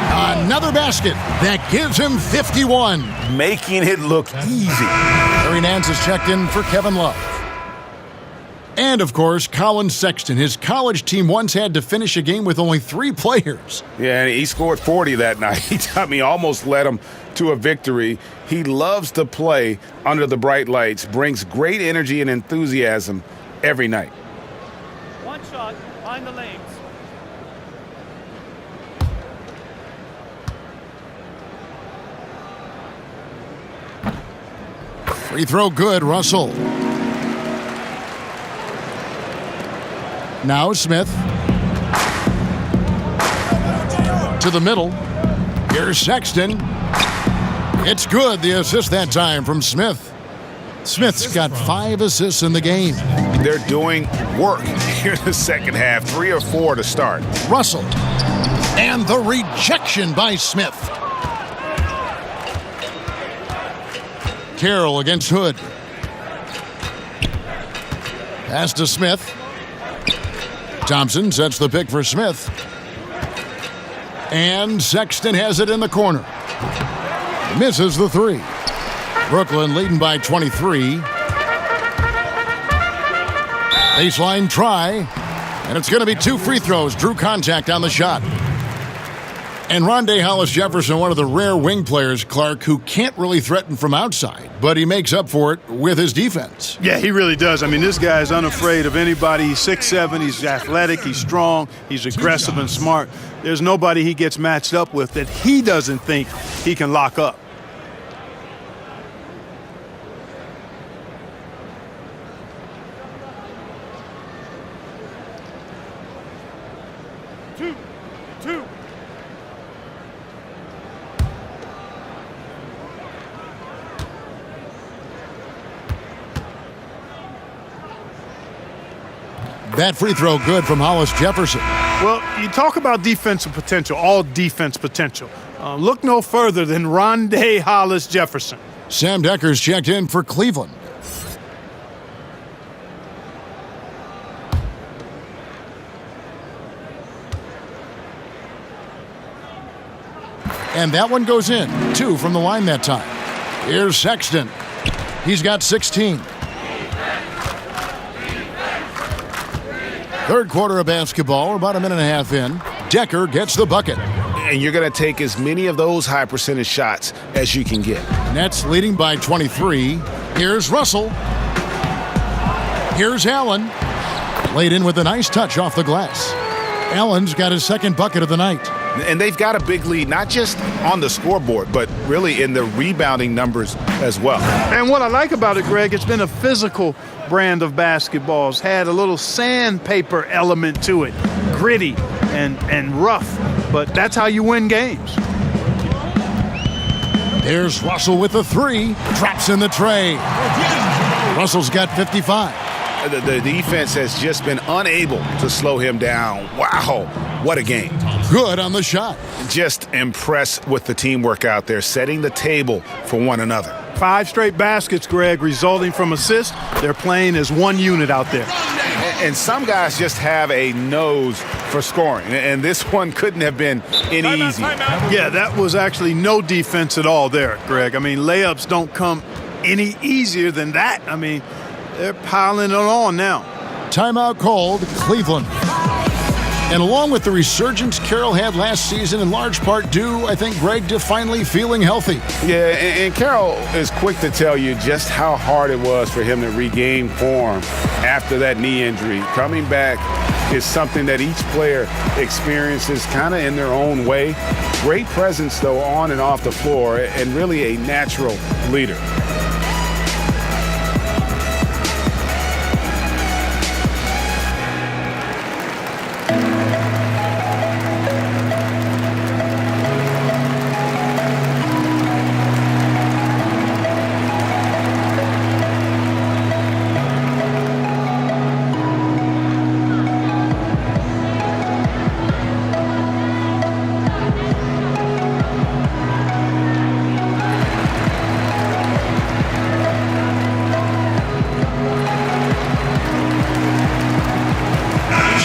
another basket. That gives him 51. Making it look easy. Larry Nance is checked in for Kevin Love. And, of course, Colin Sexton. His college team once had to finish a game with only 3 players. Yeah, and he scored 40 that night. I mean, almost led him to a victory. He loves to play under the bright lights, brings great energy and enthusiasm every night. One shot, find the lanes. Free throw good, Russell. Now Smith. To the middle. Here's Sexton. It's good, the assist that time from Smith. Smith's got 5 assists in the game. They're doing work here in the second half, 3 or 4 to start. Russell. And the rejection by Smith. Carroll against Hood. Pass to Smith. Thompson sets the pick for Smith. And Sexton has it in the corner. Misses the 3. Brooklyn leading by 23. Baseline try. And it's going to be 2 free throws. Drew contact on the shot. And Rondé Hollis-Jefferson, one of the rare wing players, Clark, who can't really threaten from outside, but he makes up for it with his defense. Yeah, he really does. I mean, this guy is unafraid of anybody. He's 6'7", he's athletic, he's strong, he's aggressive and smart. There's nobody he gets matched up with that he doesn't think he can lock up. Two. That free throw good from Hollis-Jefferson. Well, you talk about defensive potential, all defense potential. Look no further than Rondé Hollis-Jefferson. Sam Decker's checked in for Cleveland. And that one goes in. 2 from the line that time. Here's Sexton. He's got 16. Third quarter of basketball, about a minute and a half in. Decker gets the bucket. And you're going to take as many of those high percentage shots as you can get. Nets leading by 23. Here's Russell. Here's Allen. Laid in with a nice touch off the glass. Allen's got his second bucket of the night. And they've got a big lead, not just on the scoreboard, but really in the rebounding numbers as well. And what I like about it, Greg, it's been a physical brand of basketball. It's had a little sandpaper element to it, gritty and rough, but that's how you win games. There's Russell with the 3. Drops in the tray. Russell's got 55. The defense has just been unable to slow him down. Wow, what a game. Good on the shot. Just impressed with the teamwork out there, setting the table for one another. 5 straight baskets, Greg, resulting from assists. They're playing as one unit out there. And some guys just have a nose for scoring, and this one couldn't have been any easier. Yeah, that was actually no defense at all there, Greg. I mean, layups don't come any easier than that. I mean, they're piling it on now. Timeout called, Cleveland. And along with the resurgence Carroll had last season, in large part due, I think, Greg, to finally feeling healthy. Yeah, and Carroll is quick to tell you just how hard it was for him to regain form after that knee injury. Coming back is something that each player experiences kind of in their own way. Great presence, though, on and off the floor, and really a natural leader.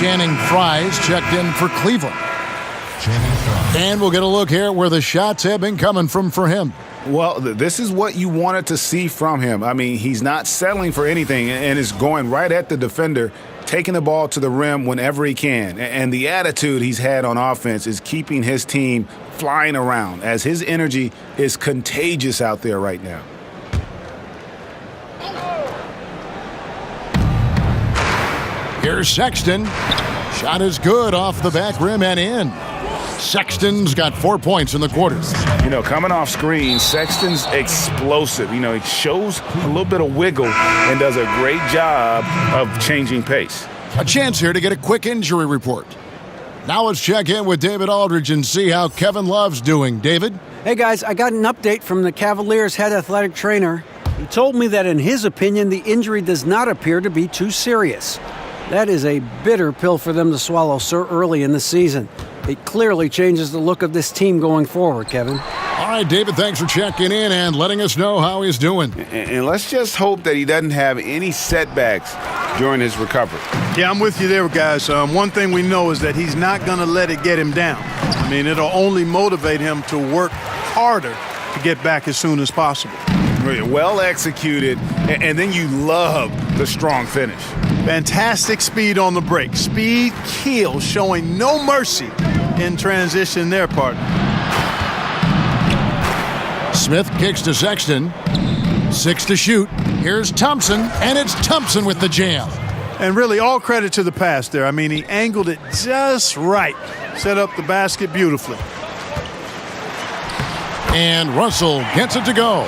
Channing Frye's checked in for Cleveland. And we'll get a look here where the shots have been coming from for him. Well, this is what you wanted to see from him. I mean, he's not settling for anything and is going right at the defender, taking the ball to the rim whenever he can. And the attitude he's had on offense is keeping his team flying around as his energy is contagious out there right now. Here's Sexton. Shot is good off the back rim and in. Sexton's got 4 points in the quarter. You know, coming off screen, Sexton's explosive. You know, he shows a little bit of wiggle and does a great job of changing pace. A chance here to get a quick injury report. Now let's check in with David Aldridge and see how Kevin Love's doing. David? Hey guys, I got an update from the Cavaliers head athletic trainer. He told me that in his opinion, the injury does not appear to be too serious. That is a bitter pill for them to swallow so early in the season. It clearly changes the look of this team going forward, Kevin. All right, David, thanks for checking in and letting us know how he's doing. And let's just hope that he doesn't have any setbacks during his recovery. Yeah, I'm with you there, guys. One thing we know is that he's not going to let it get him down. I mean, it'll only motivate him to work harder to get back as soon as possible. Well executed, and then you love the strong finish. Fantastic speed on the break. Speed kills, showing no mercy in transition there, partner. Smith kicks to Sexton. 6 to shoot. Here's Thompson, and it's Thompson with the jam. And really, all credit to the pass there. I mean, he angled it just right. Set up the basket beautifully. And Russell gets it to go.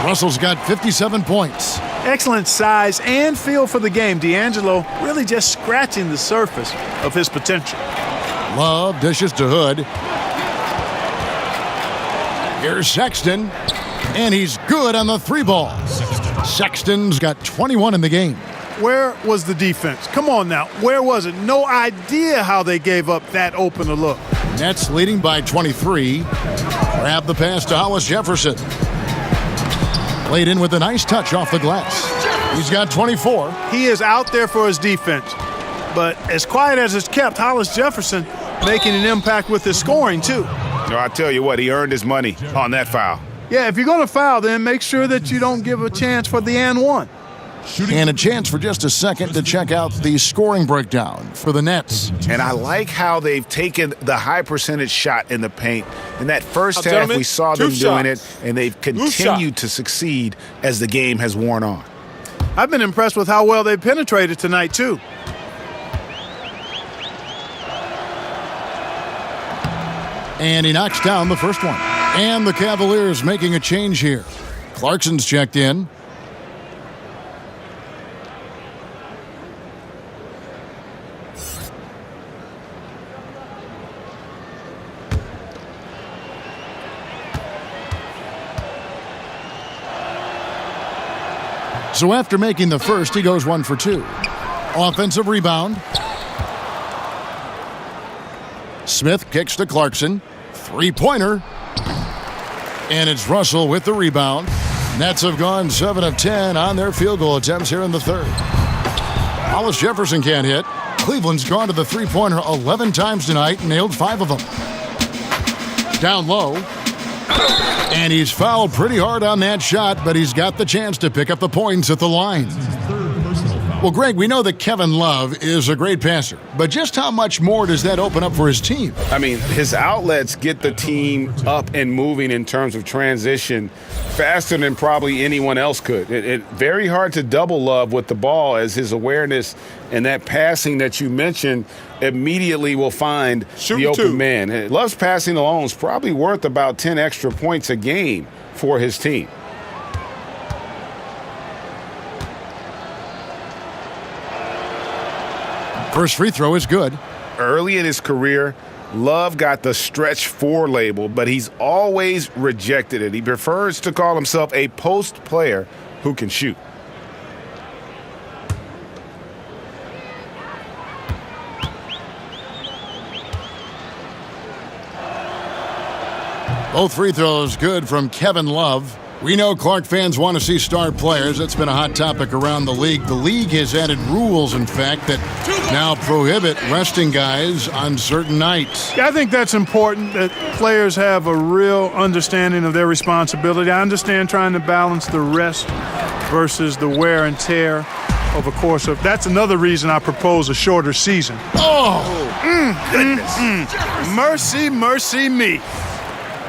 Russell's got 57 points. Excellent size and feel for the game. D'Angelo really just scratching the surface of his potential. Love dishes to Hood. Here's Sexton, and he's good on the 3 ball. Sexton's got 21 in the game. Where was the defense? Come on now. Where was it? No idea how they gave up that open a look. Nets leading by 23. Grab the pass to Hollis Jefferson. Played in with a nice touch off the glass. He's got 24. He is out there for his defense. But as quiet as it's kept, Hollis Jefferson making an impact with his scoring, too. No, I tell you what, he earned his money on that foul. Yeah, if you're going to foul, then make sure that you don't give a chance for the and one. And a chance for just a second to check out the scoring breakdown for the Nets. And I like how they've taken the high percentage shot in the paint. In that first half, we saw them doing it, and they've continued to succeed as the game has worn on. I've been impressed with how well they penetrated tonight, too. And he knocks down the first one. And the Cavaliers making a change here. Clarkson's checked in. So after making the first, he goes 1 for 2. Offensive rebound. Smith kicks to Clarkson. 3-pointer. And it's Russell with the rebound. Nets have gone 7 of 10 on their field goal attempts here in the third. Hollis Jefferson can't hit. Cleveland's gone to the 3-pointer 11 times tonight and nailed 5 of them. Down low. And he's fouled pretty hard on that shot, but he's got the chance to pick up the points at the line. Well, Greg, we know that Kevin Love is a great passer, but just how much more does that open up for his team? I mean, his outlets get the team up and moving in terms of transition faster than probably anyone else could. It's very hard to double Love with the ball, as his awareness and that passing that you mentioned immediately will find the open man. Love's passing alone is probably worth about 10 extra points a game for his team. First free throw is good. Early in his career, Love got the stretch 4 label, but he's always rejected it. He prefers to call himself a post player who can shoot. Both free throws good from Kevin Love. We know Clark fans want to see star players. That's been a hot topic around the league. The league has added rules, in fact, that now prohibit resting guys on certain nights. Yeah, I think that's important, that players have a real understanding of their responsibility. I understand trying to balance the rest versus the wear and tear of a course of. That's another reason I propose a shorter season. Mercy, mercy me.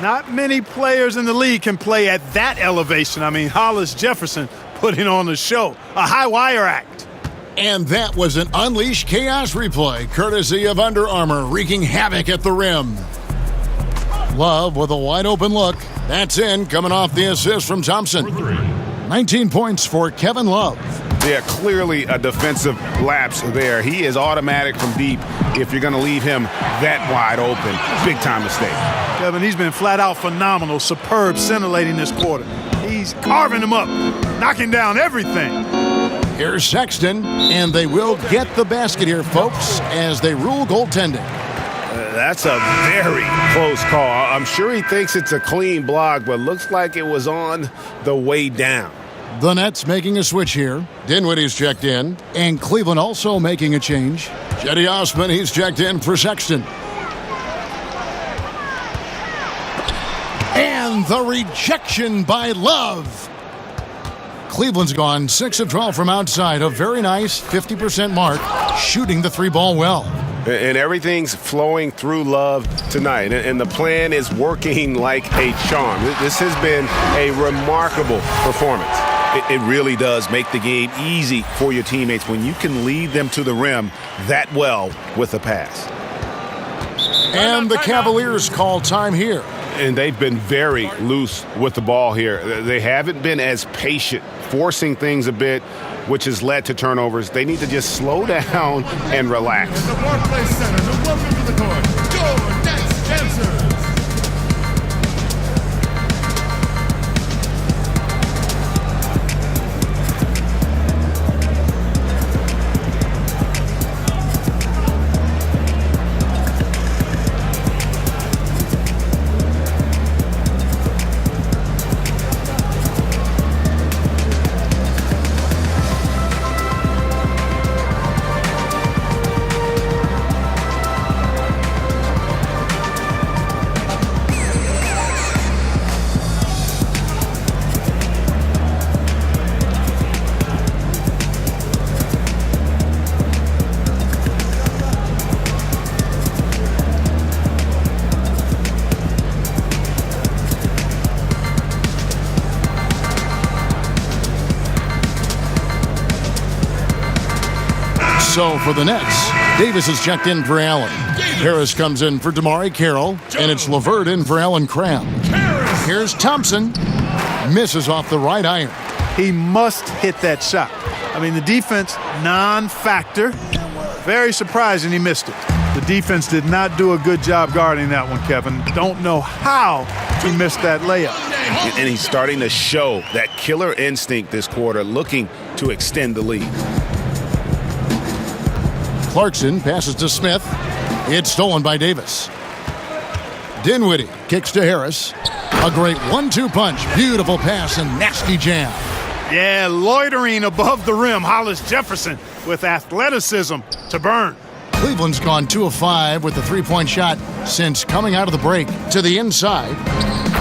Not many players in the league can play at that elevation. I mean, Hollis Jefferson putting on a show, a high wire act. And that was an Unleash Chaos replay, courtesy of Under Armour, wreaking havoc at the rim. Love with a wide open look. That's in, coming off the assist from Thompson. 19 points for Kevin Love. Yeah, clearly a defensive lapse there. He is automatic from deep if you're going to leave him that wide open. Big time mistake. Kevin, he's been flat out phenomenal, superb, scintillating this quarter. He's carving them up, knocking down everything. Here's Sexton, and they will get the basket here, folks, as they rule goaltending. That's a very close call. I'm sure he thinks it's a clean block, but looks like it was on the way down. The Nets making a switch here. Dinwiddie's checked in, and Cleveland also making a change. Cedi Osman, he's checked in for Sexton. And the rejection by Love. Cleveland's gone 6 of 12 from outside, a very nice 50% mark, shooting the 3-ball well. And everything's flowing through Love tonight. And the plan is working like a charm. This has been a remarkable performance. It really does make the game easy for your teammates when you can lead them to the rim that well with a pass. And the Cavaliers call time here. And they've been very loose with the ball here. They haven't been as patient, forcing things a bit, which has led to turnovers. They need to just slow down and relax. The Barclays Center, welcome to the court, your next dancers. So for the Nets, Davis is checked in for Allen. Harris comes in for Damari Carroll, and it's LeVert in for Allen Cram. Here's Thompson, misses off the right iron. He must hit that shot. I mean, the defense, non-factor. Very surprising he missed it. The defense did not do a good job guarding that one, Kevin. Don't know how he missed that layup. And he's starting to show that killer instinct this quarter, looking to extend the lead. Clarkson passes to Smith. It's stolen by Davis. Dinwiddie kicks to Harris. A great 1-2 punch. Beautiful pass and nasty jam. Yeah, loitering above the rim. Hollis Jefferson with athleticism to burn. Cleveland's gone 2 of 5 with the 3-point shot since coming out of the break to the inside.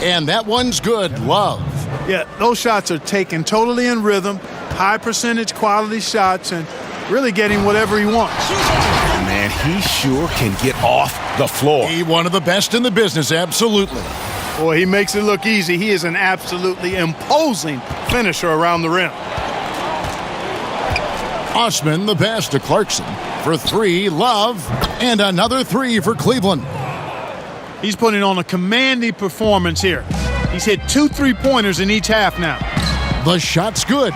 And that one's good. Love. Yeah, those shots are taken totally in rhythm. High percentage quality shots and really getting whatever he wants. Man, he sure can get off the floor. He one of the best in the business, absolutely. Boy, he makes it look easy. He is an absolutely imposing finisher around the rim. Osman the pass to Clarkson for 3. Love, and another 3 for Cleveland. He's putting on a commanding performance here. He's hit 2 3-pointers in each half now. The shot's good.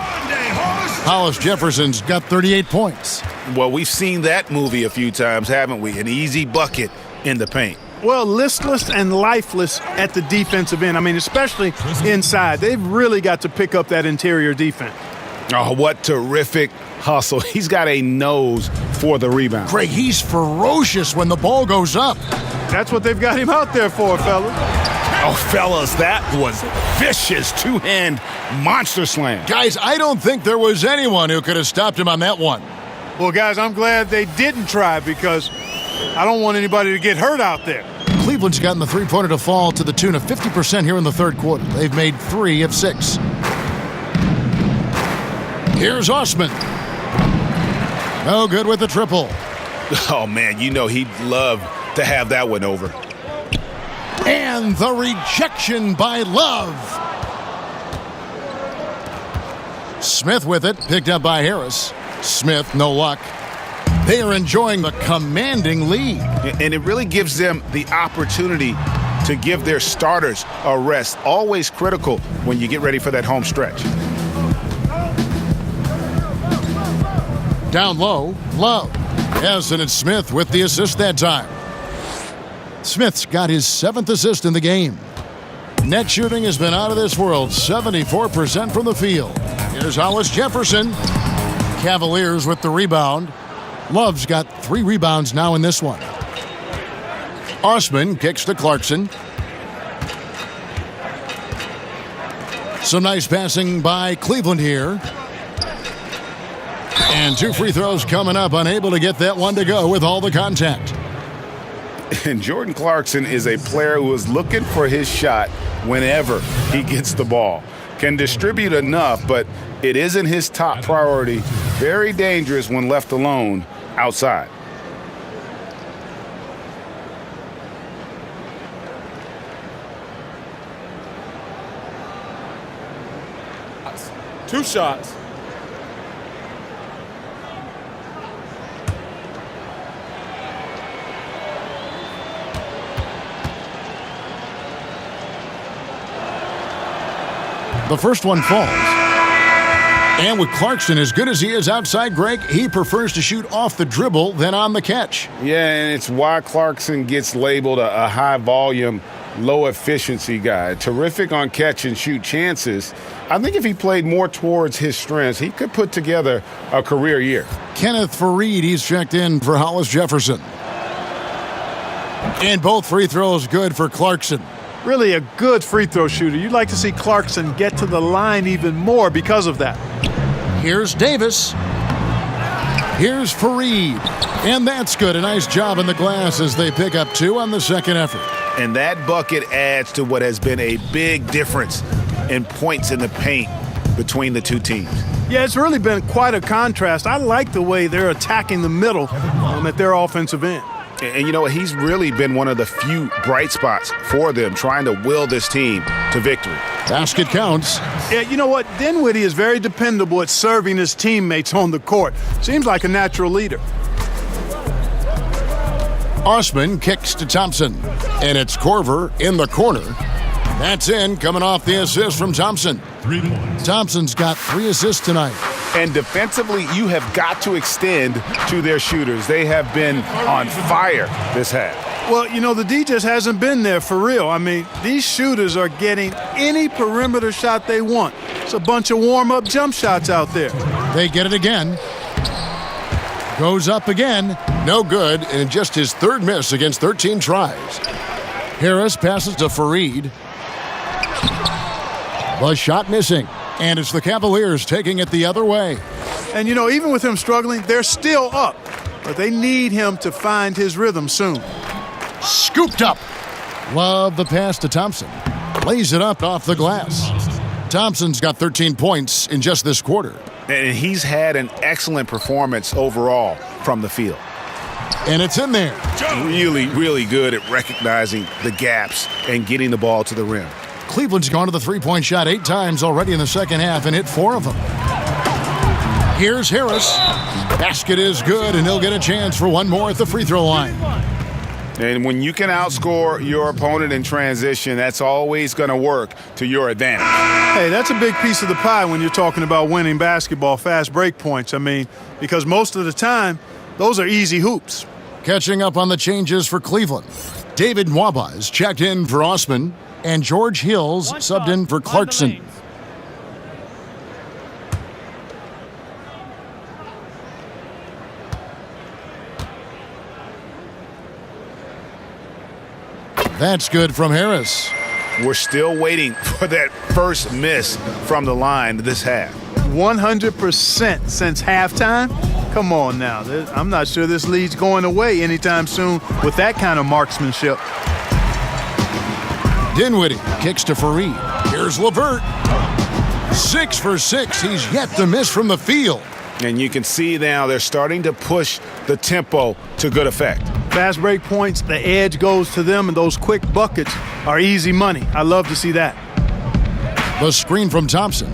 Hollis Jefferson's got 38 points. Well, we've seen that movie a few times, haven't we? An easy bucket in the paint. Well, listless and lifeless at the defensive end. I mean, especially inside. They've really got to pick up that interior defense. Oh, what terrific hustle. He's got a nose for the rebound. Craig, he's ferocious when the ball goes up. That's what they've got him out there for, fella. Oh, fellas, that was vicious two-hand monster slam. Guys, I don't think there was anyone who could have stopped him on that one. Well, guys, I'm glad they didn't try because I don't want anybody to get hurt out there. Cleveland's gotten the three-pointer to fall to the tune of 50% here in the third quarter. They've made 3 of 6. Here's Osman. No good with the triple. Oh, man, you know he'd love to have that one over. And the rejection by Love. Smith with it, picked up by Harris. Smith, no luck. They are enjoying the commanding lead. And it really gives them the opportunity to give their starters a rest. Always critical when you get ready for that home stretch. Down low, Love. Yes, and it's Smith with the assist that time. Smith's got his 7th assist in the game. Net shooting has been out of this world, 74% from the field. Here's Hollis Jefferson. Cavaliers with the rebound. Love's got 3 rebounds now in this one. Osman kicks to Clarkson. Some nice passing by Cleveland here. And 2 free throws coming up, unable to get that one to go with all the contact. And Jordan Clarkson is a player who is looking for his shot whenever he gets the ball. Can distribute enough, but it isn't his top priority. Very dangerous when left alone outside. Two shots. The first one falls. And with Clarkson as good as he is outside, Greg, he prefers to shoot off the dribble than on the catch. Yeah, and it's why Clarkson gits labeled a high-volume, low-efficiency guy. Terrific on catch-and-shoot chances. I think if he played more towards his strengths, he could put together a career year. Kenneth Fareed, he's checked in for Hollis Jefferson. And both free throws good for Clarkson. Really a good free throw shooter. You'd like to see Clarkson get to the line even more because of that. Here's Davis. Here's Fareed. And that's good. A nice job in the glass as they pick up 2 on the second effort. And that bucket adds to what has been a big difference in points in the paint between the two teams. Yeah, it's really been quite a contrast. I like the way they're attacking the middle at their offensive end. And you know what? He's really been one of the few bright spots for them, trying to will this team to victory. Basket counts. Yeah, you know what? Dinwiddie is very dependable at serving his teammates on the court. Seems like a natural leader. Osman kicks to Thompson. And it's Korver in the corner. That's in, coming off the assist from Thompson. 3 points. Thompson's got 3 assists tonight. And defensively, you have got to extend to their shooters. They have been on fire this half. Well, you know, the D just hasn't been there for real. I mean, these shooters are getting any perimeter shot they want. It's a bunch of warm-up jump shots out there. They get it again. Goes up again. No good, and just his 3rd miss against 13 tries. Harris passes to Fareed. The shot missing. And it's the Cavaliers taking it the other way. And, you know, even with him struggling, they're still up. But they need him to find his rhythm soon. Scooped up. Love the pass to Thompson. Lays it up off the glass. Thompson's got 13 points in just this quarter. And he's had an excellent performance overall from the field. And it's in there. Really, really good at recognizing the gaps and getting the ball to the rim. Cleveland's gone to the three-point shot 8 times already in the second half and hit 4 of them. Here's Harris. Basket is good, and he'll get a chance for one more at the free throw line. And when you can outscore your opponent in transition, that's always going to work to your advantage. Hey, that's a big piece of the pie when you're talking about winning basketball, fast break points. I mean, because most of the time, those are easy hoops. Catching up on the changes for Cleveland. David Nwaba is checked in for Osman, and George Hills subbed in for Clarkson. That's good from Harris. we're still waiting for that first miss from the line this half. 100% since halftime? Come on now. I'm not sure this lead's going away anytime soon with that kind of marksmanship. Dinwiddie kicks to Fareed. Here's LeVert. 6 for 6. He's yet to miss from the field. And you can see now they're starting to push the tempo to good effect. Fast break points, the edge goes to them, and those quick buckets are easy money. I love to see that. The screen from Thompson.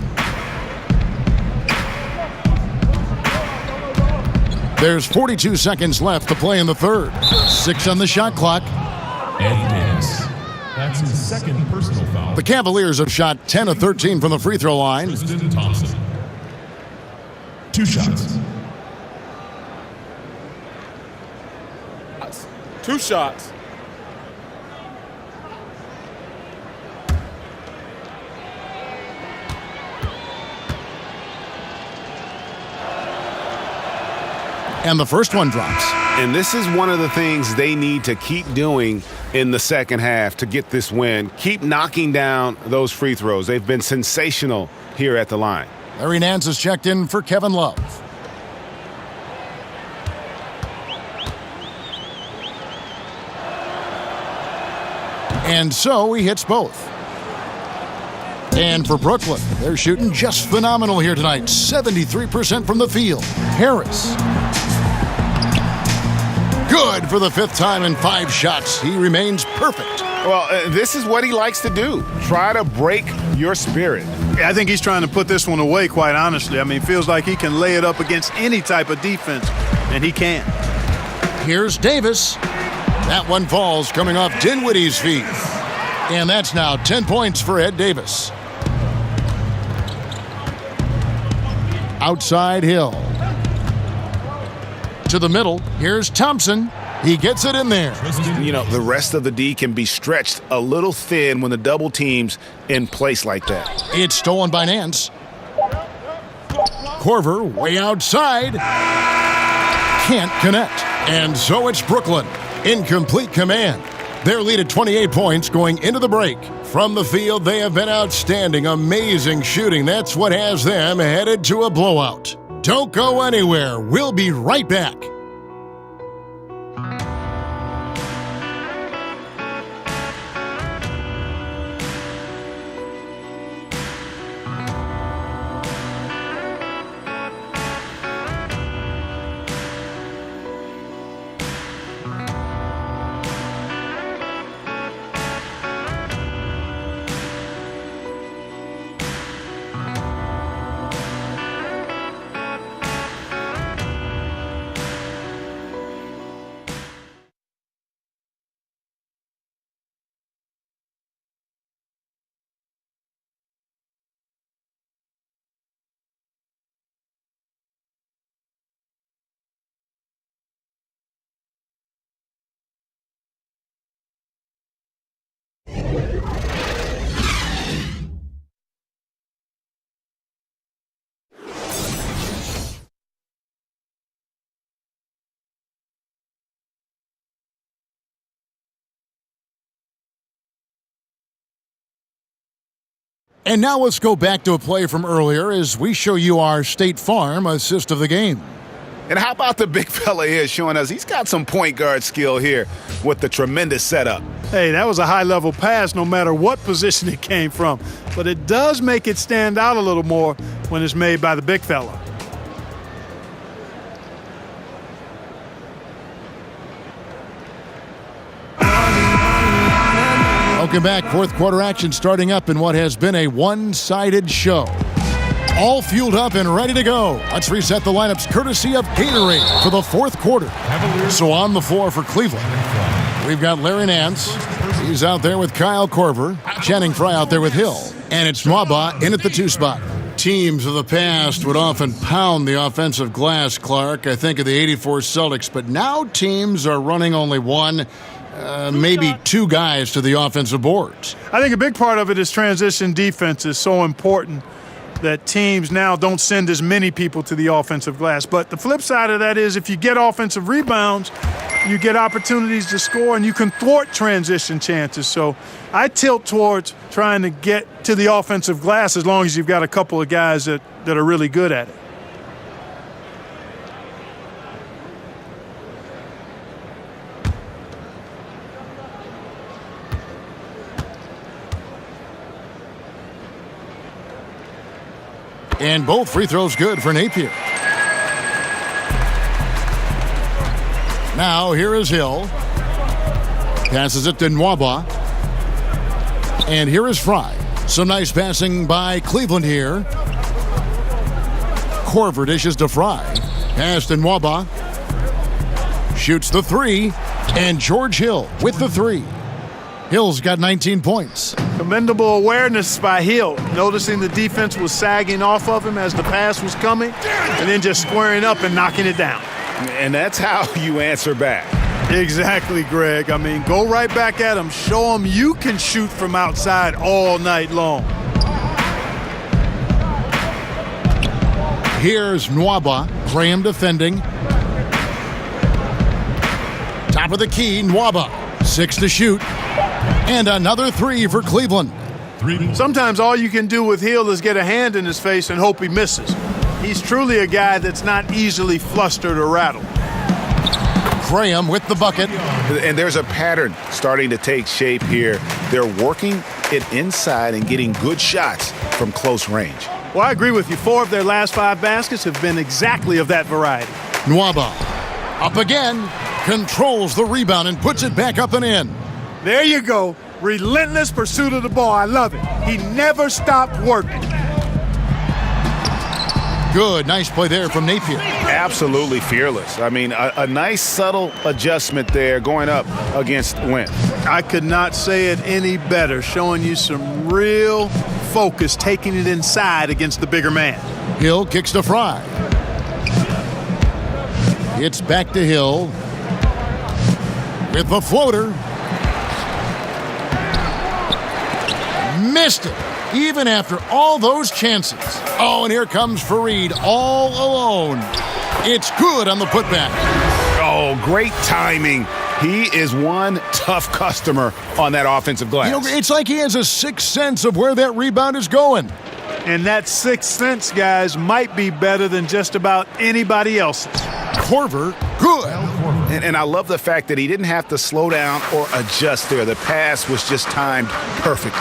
There's 42 seconds left to play in the third. 6 on the shot clock. Ed Davis. That's his second personal foul. The Cavaliers have shot 10 of 13 from the free throw line. Tristan Thompson. 2 shots. 2 shots. And the first one drops. And this is one of the things they need to keep doing in the second half to get this win. Keep knocking down those free throws. They've been sensational here at the line. Larry Nance is checked in for Kevin Love. And so he hits both. And for Brooklyn, they're shooting just phenomenal here tonight. 73% from the field. Harris. Good for the 5th time in 5 shots. He remains perfect. Well, this is what he likes to do. Try to break your spirit. I think he's trying to put this one away, quite honestly. I mean, it feels like he can lay it up against any type of defense, and he can. Here's Davis. That one falls coming off Dinwiddie's feet. And that's now 10 points for Ed Davis. Outside Hill. To the middle. Here's Thompson. He gets it in there. You know, the rest of the D can be stretched a little thin when the double team's in place like that. It's stolen by Nance. Korver way outside. Can't connect. And so it's Brooklyn in complete command. Their lead at 28 points going into the break. From the field, they have been outstanding. Amazing shooting. That's what has them headed to a blowout. Don't go anywhere. We'll be right back. And now let's go back to a play from earlier as we show you our State Farm assist of the game. And how about the big fella here showing us he's got some point guard skill here with the tremendous setup. Hey, that was a high-level pass no matter what position it came from. But it does make it stand out a little more when it's made by the big fella. Welcome back. Fourth quarter action starting up in what has been a one-sided show. All fueled up and ready to go. Let's reset the lineups courtesy of Gatorade for the fourth quarter. So on the floor for Cleveland, we've got Larry Nance. He's out there with Kyle Korver. Channing Frye out there with Hill. And it's Mwaba in at the 2 spot. Teams of the past would often pound the offensive glass, Clark. I think of the '84 Celtics. But now teams are running only one, maybe 2 guys to the offensive boards. I think a big part of it is transition defense is so important that teams now don't send as many people to the offensive glass. But the flip side of that is if you get offensive rebounds, you get opportunities to score, and you can thwart transition chances. So I tilt towards trying to get to the offensive glass as long as you've got a couple of guys that are really good at it. And both free throws good for Napier. Now here is Hill. Passes it to Nwaba. And here is Fry. Some nice passing by Cleveland here. Korver dishes to Fry. Pass to Nwaba. Shoots the three. And George Hill with the three. Hill's got 19 points. Commendable awareness by Hill, noticing the defense was sagging off of him as the pass was coming, and then just squaring up and knocking it down. And that's how you answer back. Exactly, Greg. I mean, go right back at him. Show him you can shoot from outside all night long. Here's Nwaba. Graham defending. Top of the key, Nwaba. 6 to shoot. And another three for Cleveland. Sometimes all you can do with Hill is get a hand in his face and hope he misses. He's truly a guy that's not easily flustered or rattled. Graham with the bucket. And there's a pattern starting to take shape here. They're working it inside and getting good shots from close range. Well, I agree with you. 4 of their last 5 baskets have been exactly of that variety. Nwaba up again, controls the rebound and puts it back up and in. There you go. Relentless pursuit of the ball. I love it. He never stopped working. Good. Nice play there from Napier. Absolutely fearless. I mean, a nice subtle adjustment there going up against Wynn. I could not say it any better, showing you some real focus, taking it inside against the bigger man. Hill kicks to Fry. It's back to Hill with the floater. Missed it, even after all those chances. Oh, and here comes Fareed all alone. It's good on the putback. Oh, great timing. He is one tough customer on that offensive glass. You know, it's like he has a sixth sense of where that rebound is going. And that sixth sense, guys, might be better than just about anybody else's. Korver, good. And I love the fact that he didn't have to slow down or adjust there. The pass was just timed perfectly.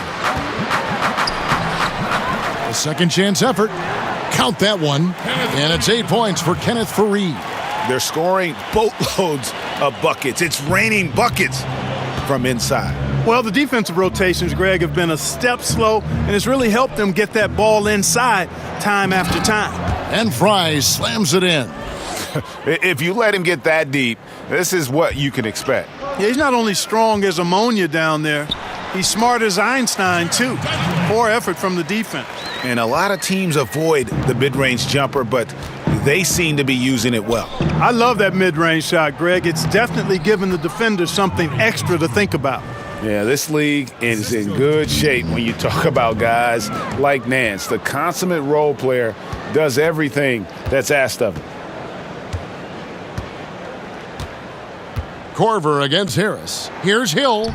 A second chance effort. Count that one. And it's 8 points for Kenneth Fareed. They're scoring boatloads of buckets. It's raining buckets from inside. Well, the defensive rotations, Greg, have been a step slow, and it's really helped them get that ball inside time after time. And Fry slams it in. If you let him get that deep, this is what you can expect. Yeah, he's not only strong as ammonia down there, he's smart as Einstein, too. Poor effort from the defense. And a lot of teams avoid the mid-range jumper, but they seem to be using it well. I love that mid-range shot, Greg. It's definitely given the defenders something extra to think about. Yeah, this league is in good shape when you talk about guys like Nance. The consummate role player does everything that's asked of him. Korver against Harris. Here's Hill,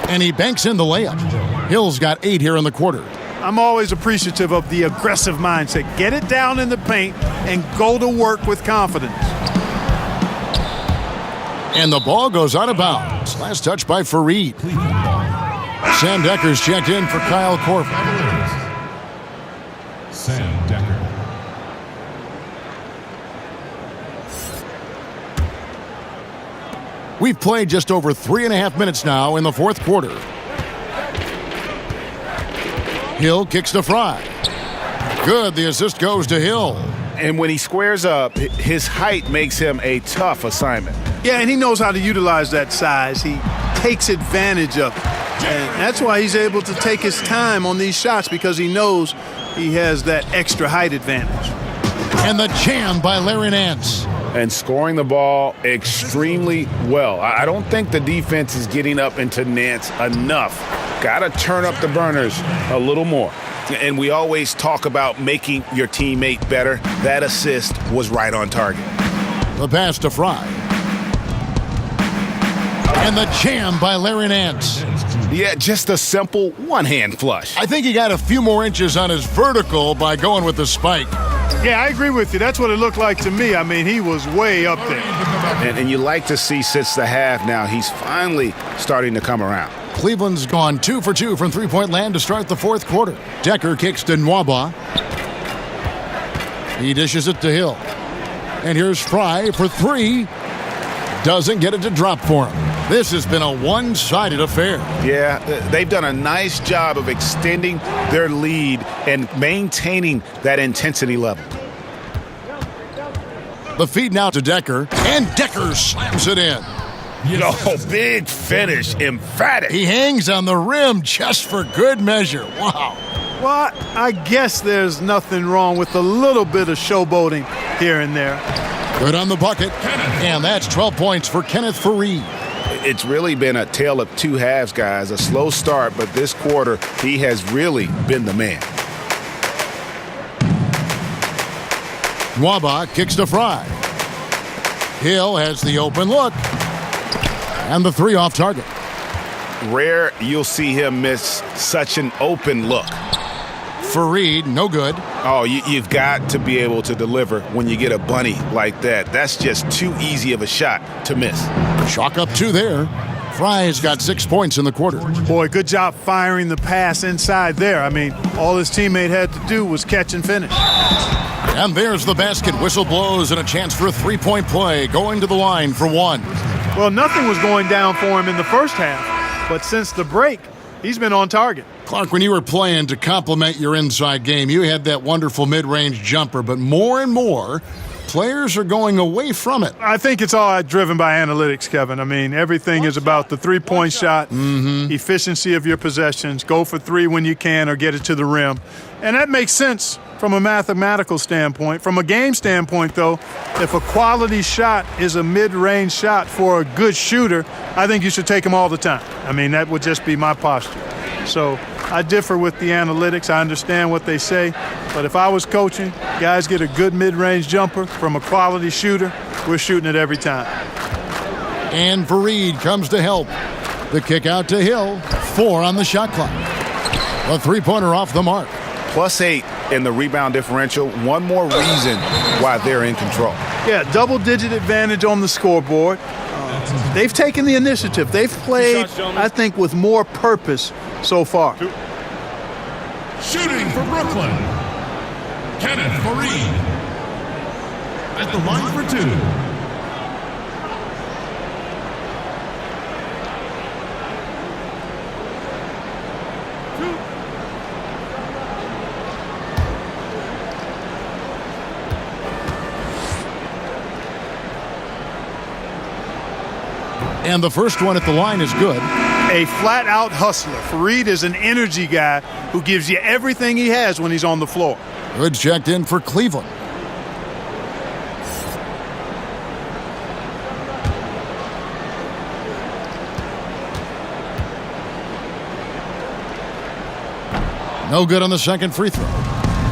and he banks in the layup. Hill's got 8 here in the quarter. I'm always appreciative of the aggressive mindset. Get it down in the paint and go to work with confidence. And the ball goes out of bounds. Last touch by Fareed. Sam Decker's checked in for Kyle Korver. Sam Decker. We've played just over 3.5 minutes now in the fourth quarter. Hill kicks to Fry. Good, the assist goes to Hill. And when he squares up, his height makes him a tough assignment. Yeah, and he knows how to utilize that size. He takes advantage of it. And that's why he's able to take his time on these shots, because he knows he has that extra height advantage. And the jam by Larry Nance. And scoring the ball extremely well. I don't think the defense is getting up into Nance enough. Got to turn up the burners a little more. And we always talk about making your teammate better. That assist was right on target. The pass to Fry. And the jam by Larry Nance. Yeah, just a simple one-hand flush. I think he got a few more inches on his vertical by going with the spike. Yeah, I agree with you. That's what it looked like to me. I mean, he was way up there. And you like to see since the half now, he's finally starting to come around. Cleveland's gone 2 for 2 from three-point land to start the fourth quarter. Decker kicks to Nwaba. He dishes it to Hill. And here's Fry for three. Doesn't get it to drop for him. This has been a one-sided affair. Yeah, they've done a nice job of extending their lead and maintaining that intensity level. The feed now to Decker, and Decker slams it in. Big finish, emphatic. He hangs on the rim just for good measure. Wow. Well, I guess there's nothing wrong with a little bit of showboating here and there. Good on the bucket, and that's 12 points for Kenneth Fareed. It's really been a tale of two halves, guys. A slow start, but this quarter, he has really been the man. Nwaba kicks to Fry. Hill has the open look. And the three off target. Rare you'll see him miss such an open look. Fareed, no good. Oh, you've got to be able to deliver when you get a bunny like that. That's just too easy of a shot to miss. Chalk up two there. Fry's got 6 points in the quarter. Boy, good job firing the pass inside there. I mean, all his teammate had to do was catch and finish. And there's the basket. Whistle blows and a chance for a three-point play. Going to the line for one. Well, nothing was going down for him in the first half, but since the break, he's been on target. Clark, when you were playing to complement your inside game, you had that wonderful mid-range jumper, but more and more, players are going away from it. I think it's all driven by analytics, Kevin. I mean, everything is about the three-point shot, efficiency of your possessions, go for three when you can or get it to the rim. And that makes sense from a mathematical standpoint. From a game standpoint, though, if a quality shot is a mid-range shot for a good shooter, I think you should take them all the time. I mean, that would just be my posture. So I differ with the analytics. I understand what they say. But if I was coaching, guys get a good mid-range jumper from a quality shooter, we're shooting it every time. And Fareed comes to help. The kick out to Hill. 4 on the shot clock. A three-pointer off the mark. +8 in the rebound differential. One more reason why they're in control. Yeah, double-digit advantage on the scoreboard. They've taken the initiative. They've played, I think, with more purpose so far. Shooting for Brooklyn, Kenneth Fareed. At the line for two. And the first one at the line is good. A flat-out hustler. Fareed is an energy guy who gives you everything he has when he's on the floor. Good checked in for Cleveland. No good on the second free throw.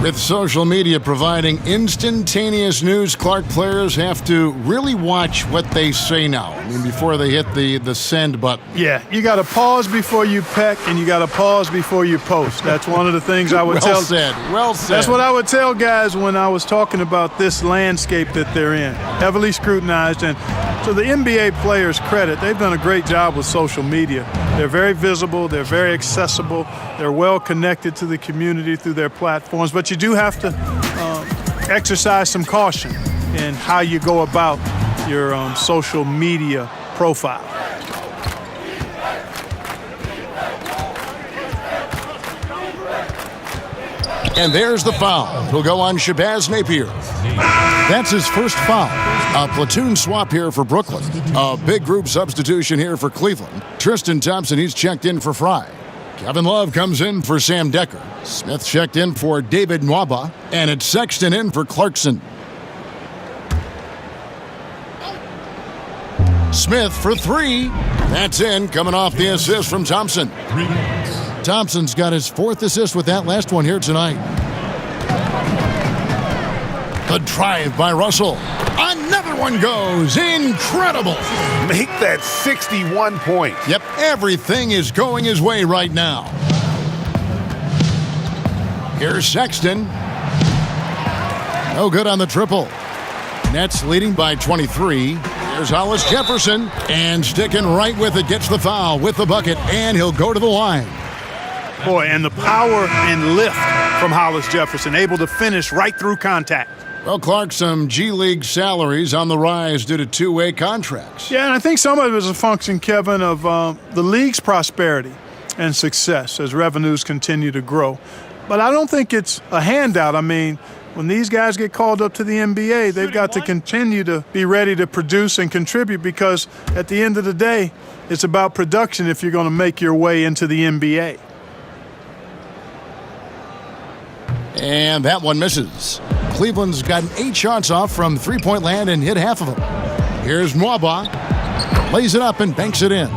With social media providing instantaneous news, Clark, players have to really watch what they say now. I mean, before they hit the send button. Yeah, you got to pause before you peck, and you got to pause before you post. That's one of the things I would tell. Well said. That's what I would tell guys when I was talking about this landscape that they're in. Heavily scrutinized, and to the NBA players' credit, they've done a great job with social media. They're very visible. They're very accessible. They're well connected to the community through their platforms. But you do have to exercise some caution in how you go about your social media profile. And there's the foul. He'll go on Shabazz Napier. That's his first foul. A platoon swap here for Brooklyn. A big group substitution here for Cleveland. Tristan Thompson, he's checked in for Fry. Kevin Love comes in for Sam Decker. Smith checked in for David Nwaba. And it's Sexton in for Clarkson. Smith for three. That's in, coming off the assist from Thompson. Thompson's got his fourth assist with that last one here tonight. The drive by Russell. Another one goes. Incredible. Make that 61 points. Yep, everything is going his way right now. Here's Sexton. No good on the triple. Nets leading by 23. Here's Hollis Jefferson. And sticking right with it, gets the foul with the bucket, and he'll go to the line. Boy, and the power and lift from Hollis Jefferson, able to finish right through contact. Well, Clark, some G League salaries on the rise due to two-way contracts. Yeah, and I think some of it is a function, Kevin, of the league's prosperity and success as revenues continue to grow. But I don't think it's a handout. I mean, when these guys get called up to the NBA, they've got to continue to be ready to produce and contribute, because at the end of the day, it's about production if you're going to make your way into the NBA. And that one misses. Cleveland's gotten 8 shots off from three-point land and hit half of them. Here's Mwaba. Lays it up and banks it in.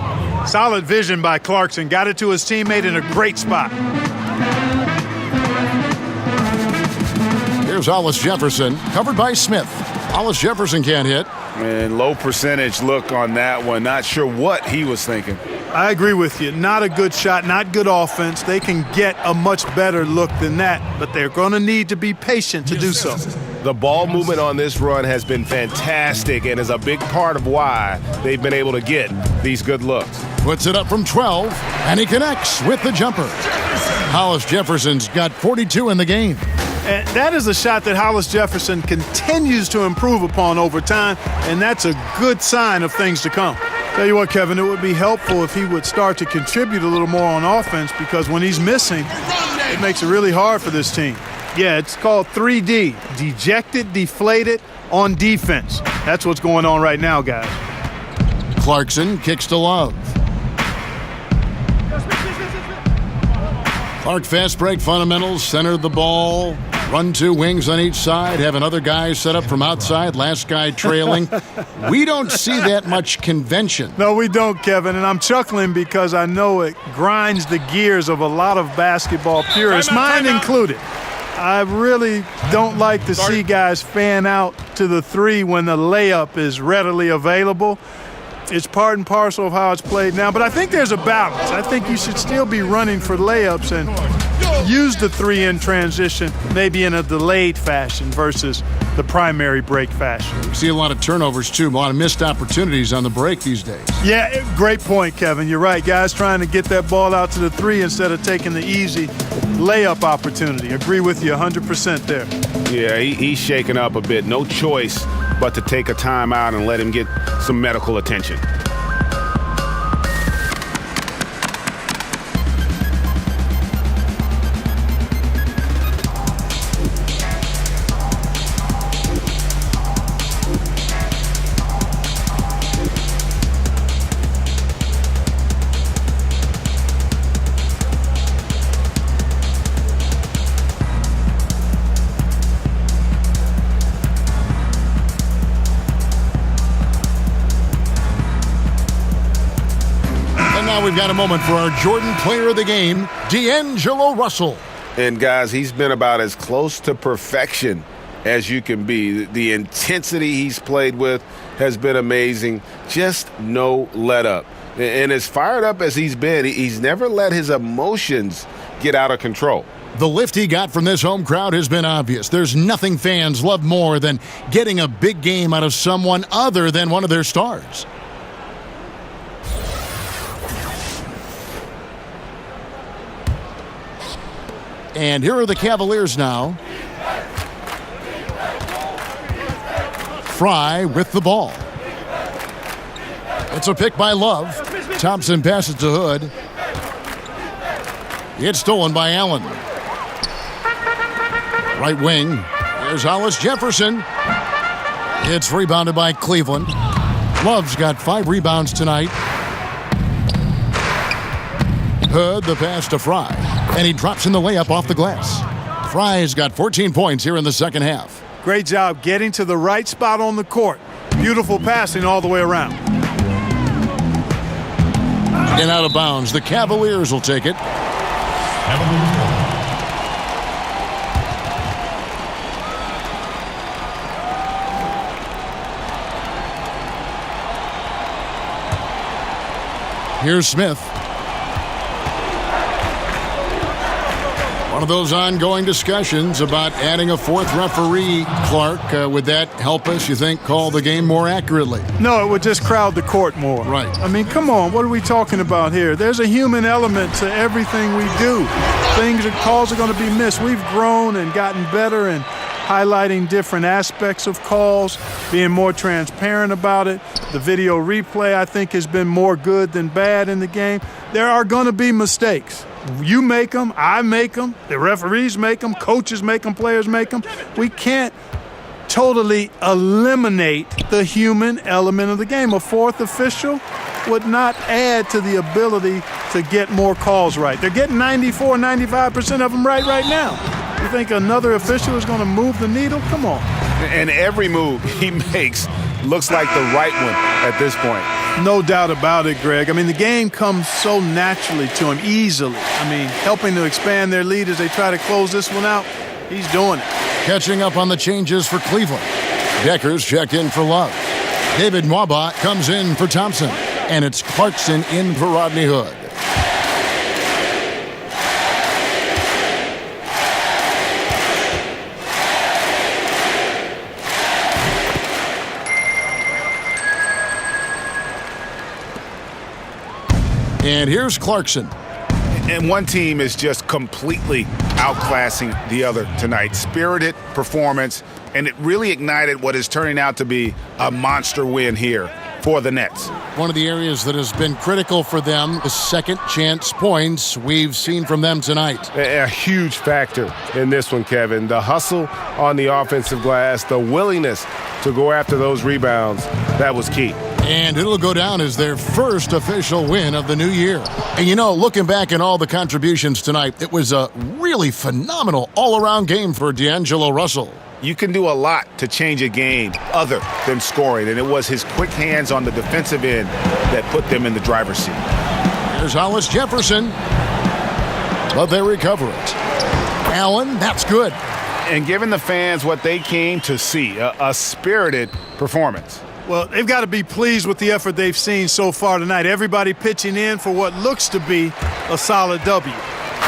Solid vision by Clarkson. Got it to his teammate in a great spot. Here's Hollis Jefferson, covered by Smith. Hollis Jefferson can't hit. And low percentage look on that one. Not sure what he was thinking. I agree with you. Not a good shot, not good offense. They can get a much better look than that, but they're going to need to be patient to do so. The ball movement on this run has been fantastic and is a big part of why they've been able to get these good looks. Puts it up from 12, and he connects with the jumper. Hollis Jefferson's got 42 in the game. And that is a shot that Hollis Jefferson continues to improve upon over time, and that's a good sign of things to come. Tell you what, Kevin, it would be helpful if he would start to contribute a little more on offense, because when he's missing, it makes it really hard for this team. Yeah, it's called 3D, dejected, deflated, on defense. That's what's going on right now, guys. Clarkson kicks to Love. Clark fast break fundamentals, centered the ball, run 2 wings on each side, have another guy set up from outside, last guy trailing. We don't see that much convention. No, we don't, Kevin, and I'm chuckling because I know it grinds the gears of a lot of basketball purists, mine included. I really don't like to see guys fan out to the 3 when the layup is readily available. It's part and parcel of how it's played now, but I think there's a balance. I think you should still be running for layups and use the 3 in transition, maybe in a delayed fashion versus the primary break fashion. We see a lot of turnovers, too, a lot of missed opportunities on the break these days. Yeah, great point, Kevin. You're right. Guys trying to get that ball out to the 3 instead of taking the easy layup opportunity. Agree with you 100% there. Yeah, he's shaking up a bit. No choice but to take a timeout and let him get some medical attention. We've got a moment for our Jordan Player of the Game, D'Angelo Russell. And, guys, he's been about as close to perfection as you can be. The intensity he's played with has been amazing. Just no let-up. And as fired up as he's been, he's never let his emotions get out of control. The lift he got from this home crowd has been obvious. There's nothing fans love more than getting a big game out of someone other than one of their stars. And here are the Cavaliers now. Fry with the ball. It's a pick by Love. Thompson passes to Hood. It's stolen by Allen. Right wing. There's Hollis Jefferson. It's rebounded by Cleveland. Love's got 5 rebounds tonight. Hood, the pass to Fry. And he drops in the layup off the glass. Fry's got 14 points here in the second half. Great job getting to the right spot on the court. Beautiful passing all the way around. And out of bounds. The Cavaliers will take it. Here's Smith. One of those ongoing discussions about adding a fourth referee, Clark. Would that help us, you think, call the game more accurately? No, it would just crowd the court more. Right. I mean, come on, what are we talking about here? There's a human element to everything we do. Calls are going to be missed. We've grown and gotten better in highlighting different aspects of calls, being more transparent about it. The video replay, I think, has been more good than bad in the game. There are going to be mistakes. You make them, I make them, the referees make them, coaches make them, players make them. We can't totally eliminate the human element of the game. A fourth official would not add to the ability to get more calls right. They're getting 94, 95% of them right now. You think another official is going to move the needle? Come on. And every move he makes looks like the right one at this point. No doubt about it, Greg. I mean, the game comes so naturally to him, easily. I mean, helping to expand their lead as they try to close this one out, he's doing it. Catching up on the changes for Cleveland. Decker's checked in for Love. David Nwaba comes in for Thompson. And it's Clarkson in for Rodney Hood. And here's Clarkson. And one team is just completely outclassing the other tonight. Spirited performance, and it really ignited what is turning out to be a monster win here for the Nets. One of the areas that has been critical for them is second chance points we've seen from them tonight. A huge factor in this one, Kevin. The hustle on the offensive glass, the willingness to go after those rebounds, that was key. And it'll go down as their first official win of the new year. And you know, looking back at all the contributions tonight, it was a really phenomenal all-around game for D'Angelo Russell. You can do a lot to change a game other than scoring, and it was his quick hands on the defensive end that put them in the driver's seat. Here's Hollis Jefferson, but they recover it. Allen, that's good. And giving the fans what they came to see, a spirited performance. Well, they've got to be pleased with the effort they've seen so far tonight. Everybody pitching in for what looks to be a solid W.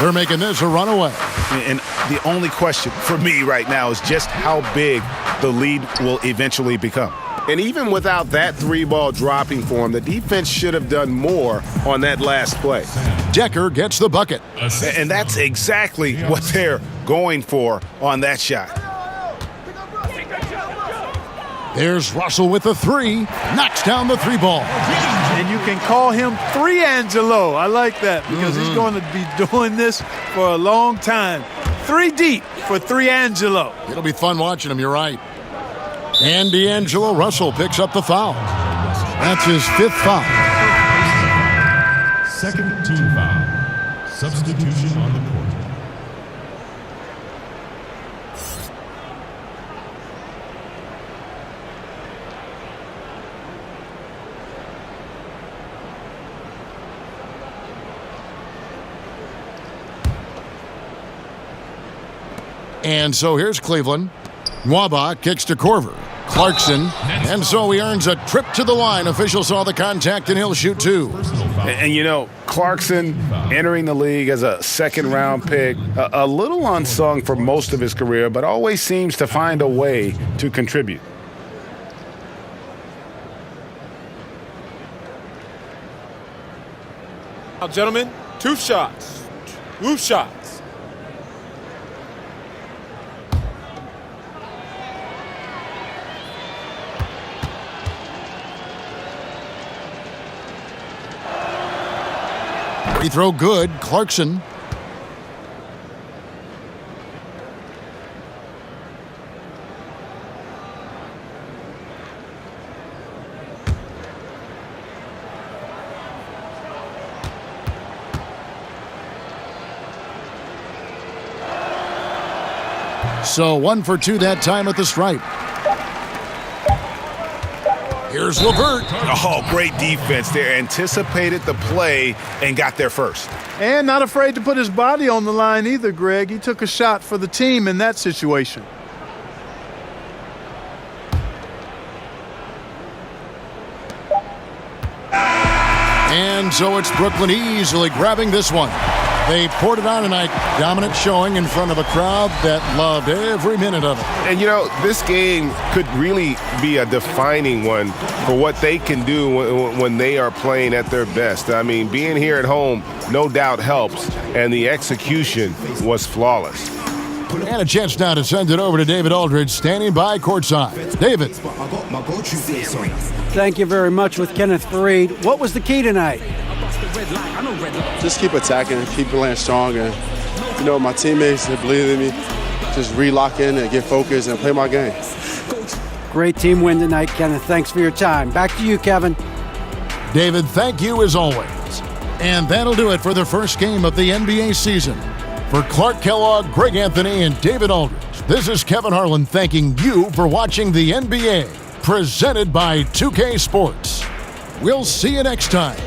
They're making this a runaway. And the only question for me right now is just how big the lead will eventually become. And even without that three-ball dropping for him, the defense should have done more on that last play. Decker gets the bucket. And that's exactly what they're going for on that shot. There's Russell with the three. Knocks down the three ball. And you can call him Three Angelo. I like that because he's going to be doing this for a long time. 3 deep for Three Angelo. It'll be fun watching him, you're right. And D'Angelo Russell picks up the foul. That's his 5th foul. Second team foul. Substitution on the court. And so here's Cleveland. Nwaba kicks to Corver. Clarkson. And so he earns a trip to the line. Official saw the contact and he'll shoot 2. And you know, Clarkson entering the league as a second-round pick, a little unsung for most of his career, but always seems to find a way to contribute. Now, gentlemen, 2 shots. 2 shots. Free throw good. Clarkson. So 1 for 2 that time at the stripe. Here's LeVert. Oh, great defense there. Anticipated the play and got there first. And not afraid to put his body on the line either, Greg. He took a shot for the team in that situation. And so it's Brooklyn easily grabbing this one. They poured it on tonight. Dominant showing in front of a crowd that loved every minute of it. And, this game could really be a defining one for what they can do when they are playing at their best. I mean, being here at home no doubt helps, and the execution was flawless. And a chance now to send it over to David Aldridge, standing by courtside. David. Thank you very much with Kenneth Fareed. What was the key tonight? Just keep attacking, keep playing strong, and my teammates, they believe in me. Just relock in and get focused and play my game. Great team win tonight, Kenneth. Thanks for your time. Back to you, Kevin. David, thank you as always. And that'll do it for the first game of the NBA season. For Clark Kellogg, Greg Anthony, and David Aldridge, this is Kevin Harlan thanking you for watching the NBA, presented by 2K Sports. We'll see you next time